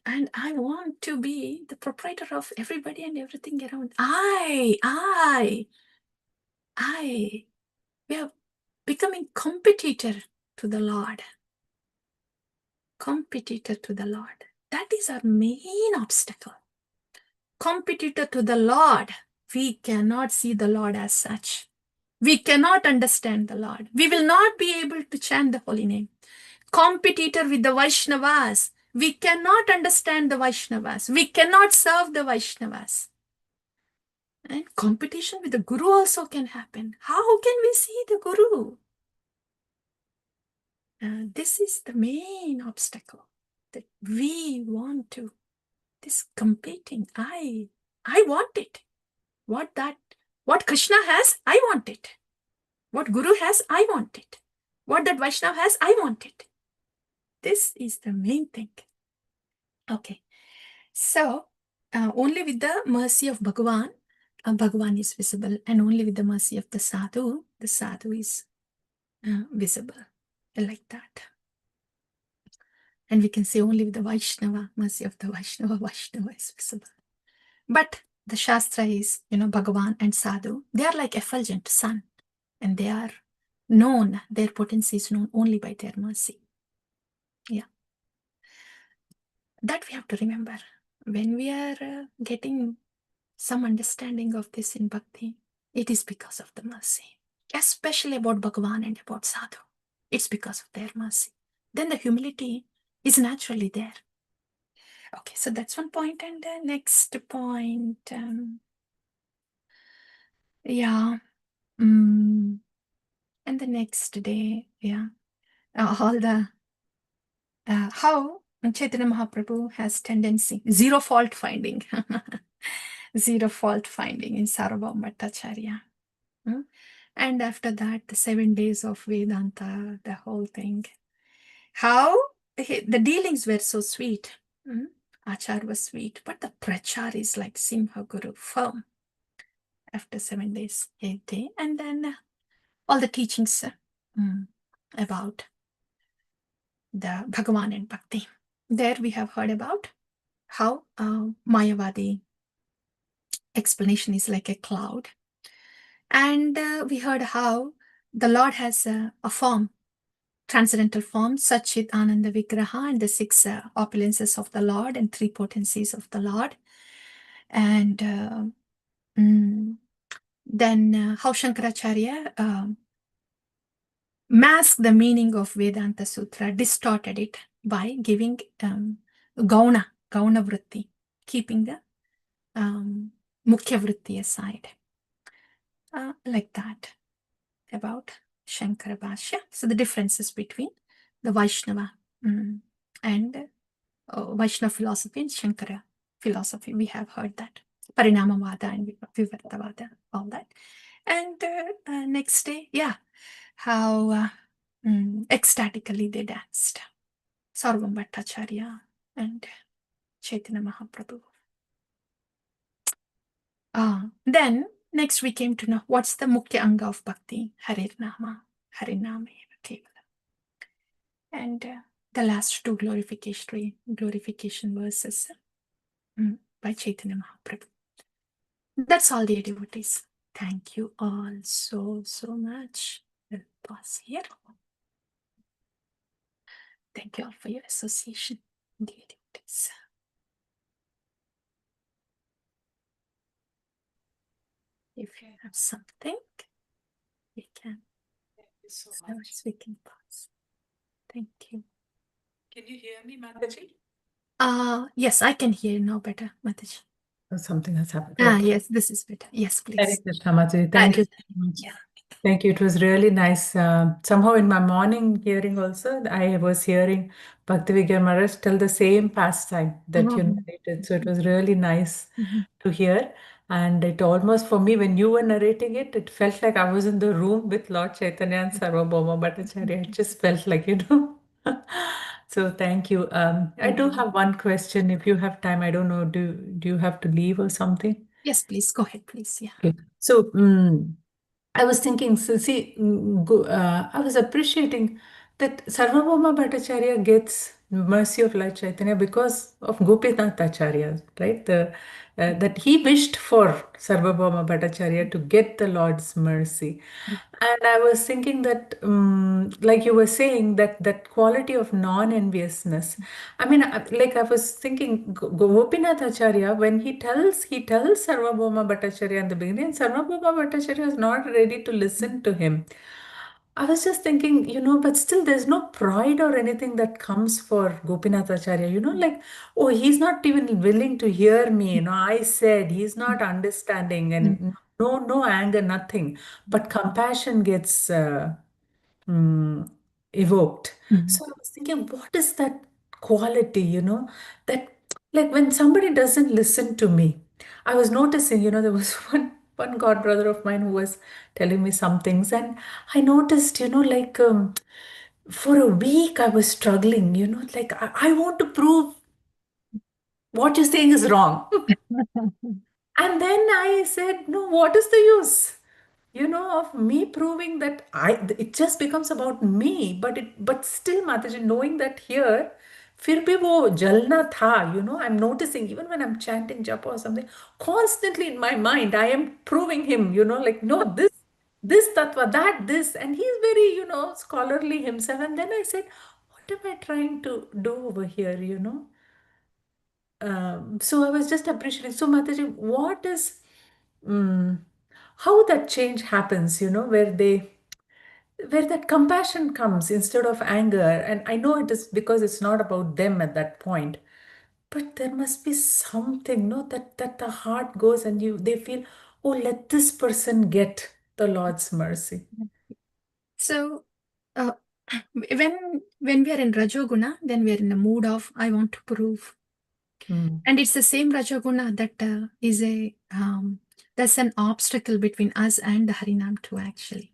And I want to be the proprietor of everybody and everything around. We are becoming competitor to the Lord. Competitor to the Lord. That is our main obstacle. Competitor to the Lord. We cannot see the Lord as such. We cannot understand the Lord. We will not be able to chant the holy name. Competitor with the Vaishnavas. We cannot understand the Vaishnavas. We cannot serve the Vaishnavas. And competition with the Guru also can happen. How can we see the Guru? This is the main obstacle that we want to. This competing. I want it. What Krishna has, I want it. What Guru has, I want it. What that Vaishnava has, I want it. This is the main thing. Okay. So, only with the mercy of Bhagavan, Bhagavan is visible, and only with the mercy of the sadhu is visible, like that. And we can say only with the Vaishnava, mercy of the Vaishnava is visible. But the Shastra is, Bhagavan and sadhu, they are like effulgent sun, and they are known, their potency is known only by their mercy. Yeah. That we have to remember. When we are getting some understanding of this in bhakti, it is because of the mercy, especially about Bhagavan and about sadhu. It's because of their mercy. Then the humility is naturally there. Okay, so that's one point. And the next point, and the next day, all the how Chaitanya Mahaprabhu has tendency, zero fault finding. Zero fault finding in Sarvabhauma Bhattacharya. And after that, the 7 days of Vedanta, the whole thing. How the dealings were so sweet. Achar was sweet, but the prachar is like Simha Guru, firm. After 7 days, 8th day, and then all the teachings about the Bhagavan and Bhakti. There we have heard about how Mayavadi explanation is like a cloud. And we heard how the Lord has a form, transcendental form, Satchit Ananda Vigraha, and the 6 opulences of the Lord and 3 potencies of the Lord. And then how Shankaracharya masked the meaning of Vedanta Sutra, distorted it by giving Gauna Vritti, keeping the Mukhya Vritti aside. Like that, about Shankara Bhashya. So the differences between the Vaishnava and Vaishnava philosophy and Shankara philosophy, we have heard that. Parinamavada and Vivartavada, all that. And next day, how ecstatically they danced. Sarvam Bhattacharya and Chaitanya Mahaprabhu. Then next we came to know what's the Mukhya Anga of Bhakti, Harinama, Harinama Kevala. And the last 2 glorification verses by Chaitanya Mahaprabhu. That's all, dear devotees. Thank you all so much. We'll pause here. Thank you all for your association, dear devotees. If you have something, We can. Thank you so So much. we can pause. Thank you. Can you hear me, Mataji? Yes, I can hear now better, Mataji. Oh, something has happened. Okay. Yes, this is better. Yes, Hare please. Krishna, Mataji. Thank you so much. Yeah. Thank you. It was really nice. Somehow in my morning hearing also, I was hearing Bhakti Vigyan Maharaj tell the same pastime that you Mhm. narrated. So it was really nice Mhm. to hear. And it almost, for me, when you were narrating it, it felt like I was in the room with Lord Chaitanya and Sarvabhauma Bhattacharya. It just felt like, So thank you. I do have one question. If you have time, I don't know, do you have to leave or something? Yes, please. Go ahead, please. Yeah. Okay. So, I was thinking, so see, I was appreciating that Sarvabhauma Bhattacharya gets mercy of Lord Chaitanya because of Gopinath Acharya, right? That he wished for Sarvabhauma Bhattacharya to get the Lord's mercy. And I was thinking that, like you were saying, that quality of non-enviousness. I mean, like I was thinking, Gopinath Acharya, when he tells Sarvabhauma Bhattacharya in the beginning, and Sarvabhauma Bhattacharya is not ready to listen to him. I was just thinking, but still there's no pride or anything that comes for Gopinath Acharya, like, oh, he's not even willing to hear me, I said he's not understanding, and no anger, nothing, but compassion gets mm, evoked. So I was thinking, what is that quality, that like when somebody doesn't listen to me, I was noticing, there was one god brother of mine who was telling me some things, and I noticed, like for a week I was struggling, like I want to prove what you're saying is wrong. And then I said, no, what is the use? Of me proving that it just becomes about me, but still, Mataji, knowing that here, फिर भी वो जलना था, I'm noticing even when I'm chanting japa or something, constantly in my mind, I am proving him, like, no, this tattva, that, this, and he's very, scholarly himself. And then I said, what am I trying to do over here? So I was just appreciating. So, Mataji, what is how that change happens, where that compassion comes instead of anger. And I know it is because it's not about them at that point, but there must be something, no, that the heart goes and they feel, oh, let this person get the Lord's mercy. So, uh, when we are in Rajoguna, then we are in a mood of I want to prove, Mm. and it's the same Rajoguna that is that's an obstacle between us and the Harinam too, actually.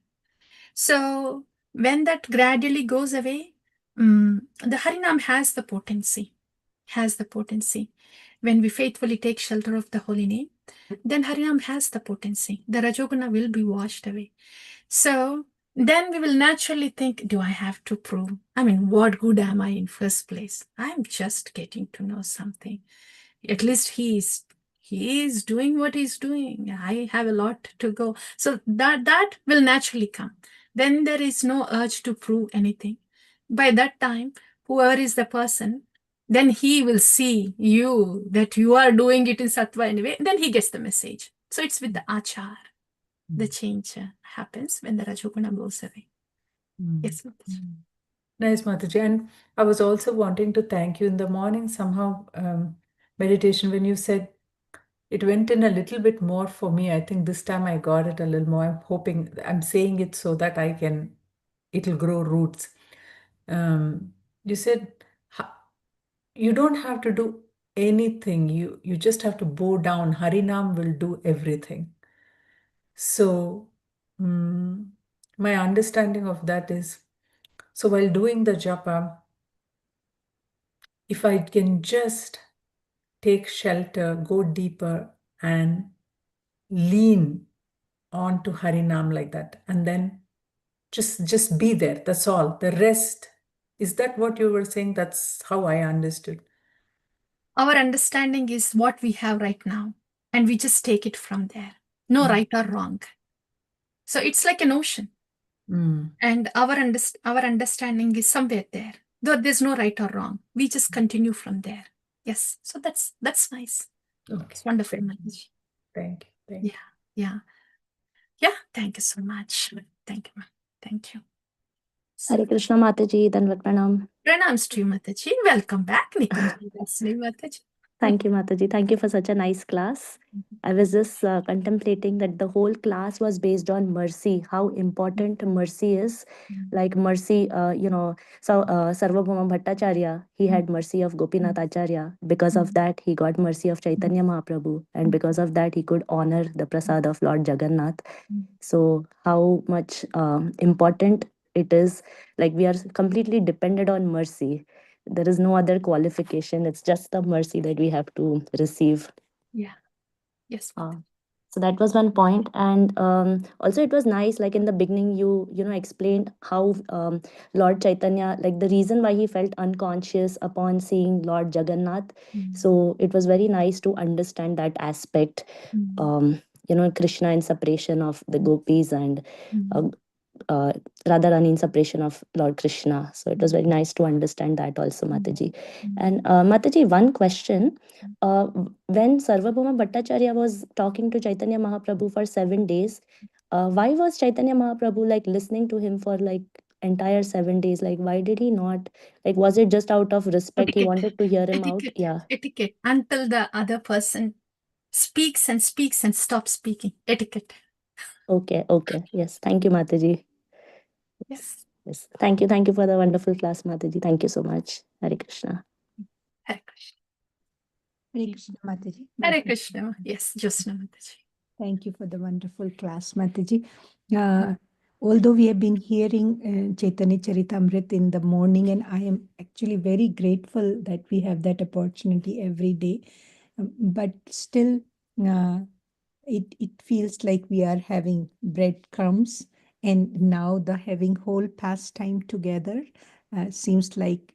So when that gradually goes away, the Harinam has the potency, When we faithfully take shelter of the holy name, then Harinam has the potency. The Rajoguna will be washed away. So then we will naturally think, do I have to prove? I mean, what good am I in first place? I'm just getting to know something. At least he is doing what he's doing. I have a lot to go. So that will naturally come. Then there is no urge to prove anything. By that time, whoever is the person, then he will see you that you are doing it in sattva anyway. Then he gets the message. So it's with the achar. The change happens when the rajoguna goes away. Yes, Mataji. Nice, Mataji. And I was also wanting to thank you in the morning somehow, meditation, when you said it went in a little bit more for me. I think this time I got it a little more. I'm saying it so that it'll grow roots. You said you don't have to do anything. You just have to bow down. Harinam will do everything. So, my understanding of that is, so while doing the japa, if I can just take shelter, go deeper, and lean onto Harinam like that, and then just be there. That's all. The rest, is that what you were saying? That's how I understood. Our understanding is what we have right now, and we just take it from there. No right or wrong. So it's like an ocean, and our understanding is somewhere there. Though there's no right or wrong, we just continue from there. Yes, so that's nice. Okay. It's wonderful, Thank you. Mataji. Thank you. Yeah, yeah. Yeah, thank you so much. Thank you, ma'am. Thank you. Hare Krishna Mataji, Danvat Pranam. Pranams to you, Mataji. Welcome back, Nikunji. Mataji. Thank you, Mataji. Thank you for such a nice class. I was just contemplating that the whole class was based on mercy, how important mercy is. Like mercy, Sarvabhauma Bhattacharya, he had mercy of Gopinath Acharya. Because of that, he got mercy of Chaitanya Mahaprabhu. And because of that, he could honor the prasad of Lord Jagannath. So how much important it is, like we are completely dependent on mercy. There is no other qualification. It's just the mercy that we have to receive. Yeah. Yes. So that was one point. And also it was nice, like in the beginning, you explained how Lord Chaitanya, like the reason why he felt unconscious upon seeing Lord Jagannath. So it was very nice to understand that aspect. Krishna in separation of the gopis, and Radharani in separation of Lord Krishna. So it was very nice to understand that also, Mataji. And Mataji, one question. When Sarvabhauma Bhattacharya was talking to Chaitanya Mahaprabhu for 7 days, why was Chaitanya Mahaprabhu like listening to him for like entire 7 days? Like, why did he not, like, was it just out of respect he wanted to hear him out? Yeah. Etiquette. Until the other person speaks and stops speaking. Etiquette. Okay. Yes. Thank you, Mataji. Yes. Thank you for the wonderful class, Mataji. Thank you so much. Hare Krishna. Hare Krishna. Hare Krishna, Mataji. Hare Krishna. Yes, Josna Mataji. Thank you for the wonderful class, Mataji. Although we have been hearing Chaitanya Charitamrita in the morning, and I am actually very grateful that we have that opportunity every day, but still it feels like we are having breadcrumbs, and now the having whole pastime together seems like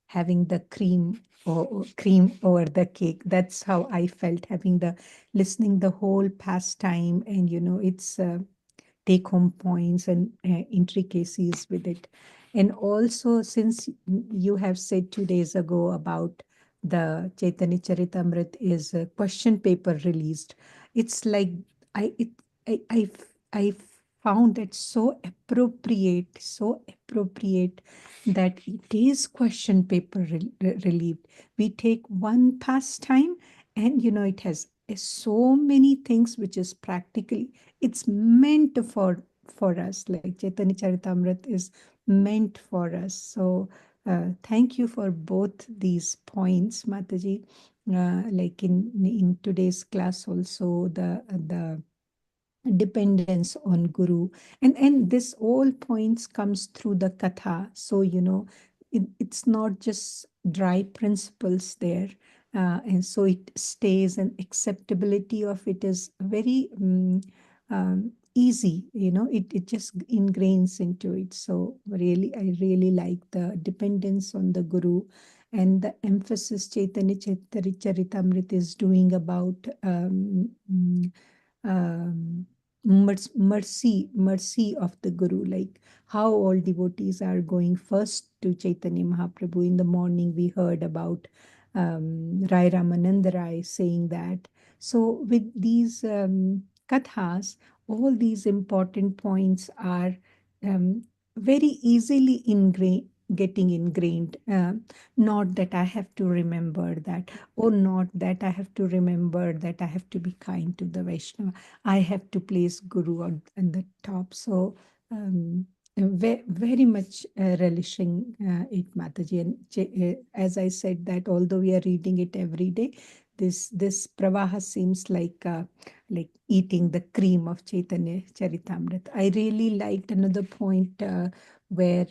having the cream or cream over the cake. That's how I felt, having the listening the whole pastime, and it's take home points and intricacies with it. And also, since you have said 2 days ago about the Chaitanya Charitamrita is a question paper released, it's like I it I found it so appropriate that it is question paper relieved. We take one pastime, and it has so many things which is practically it's meant for us, like Chaitanya Charitamrita is meant for us. So thank you for both these points, Mataji. Like in today's class also, the dependence on Guru, and this all points comes through the katha. So it's not just dry principles there, and so it stays, and acceptability of it is very easy. It just ingrains into it. So really, I really like the dependence on the Guru, and the emphasis Chaitanya Charitamrita is doing about mercy of the Guru, like how all devotees are going first to Chaitanya Mahaprabhu. In the morning we heard about Rai Ramananda Rai saying that. So with these kathas, all these important points are very easily getting ingrained. Not that I have to remember that, or not that I have to remember that I have to be kind to the Vaishnava. I have to place Guru on the top. So very much relishing it, Mataji. And as I said, that although we are reading it every day, this Pravaha seems like eating the cream of Chaitanya Charitamrita. I really liked another point where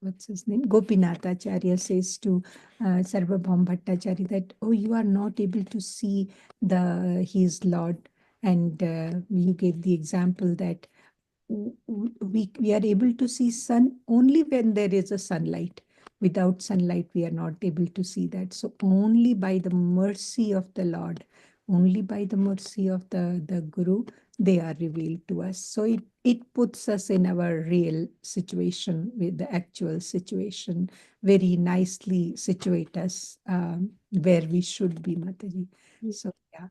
what's his name? Gopinath Acharya says to Sarvabhauma Bhattacharya that, oh, you are not able to see his Lord. And you gave the example that we are able to see sun only when there is a sunlight. Without sunlight, we are not able to see that. So only by the mercy of the Lord, only by the mercy of the Guru, they are revealed to us. So it puts us in our real situation, with the actual situation, very nicely situate us where we should be, Mataji. So yeah.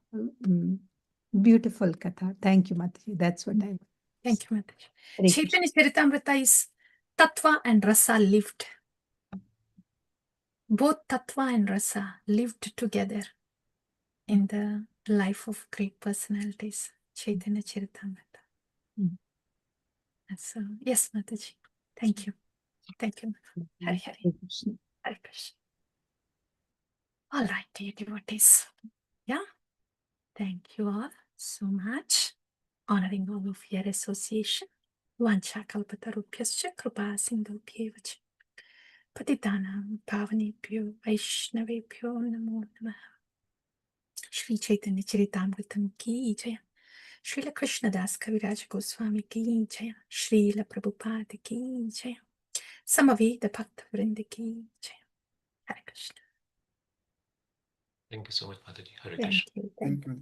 Beautiful Katha. Thank you, Mataji. That's what I. Thank you, Mataji. Hare Chaitanya Charitamrita is Tattva and Rasa lived. Both Tattva and Rasa lived together in the life of great personalities. Chaitanya Charitamrita. Mm. And so, yes, Mataji. Thank you. Thank you. Hare Hare. Hare Krishna. Hare Krishna. All right, dear devotees. Yeah. Thank you all so much. Honoring all of your association. Vanchakalpatarubhyascha kripa sindhubhyev cha. Patitanam pavanebhyo vaishnavebhyo namo namah. Shri Chaitanya Charitamritam ki jaya. Srila Krishnadas Kaviraj Goswami ki jaya. Srila Prabhupada ki jaya. Samaveda Bhakta Vrinda ki jaya. Hare Krishna. Thank you so much, Mataji. Hare Thank Krishna. you. Thank you.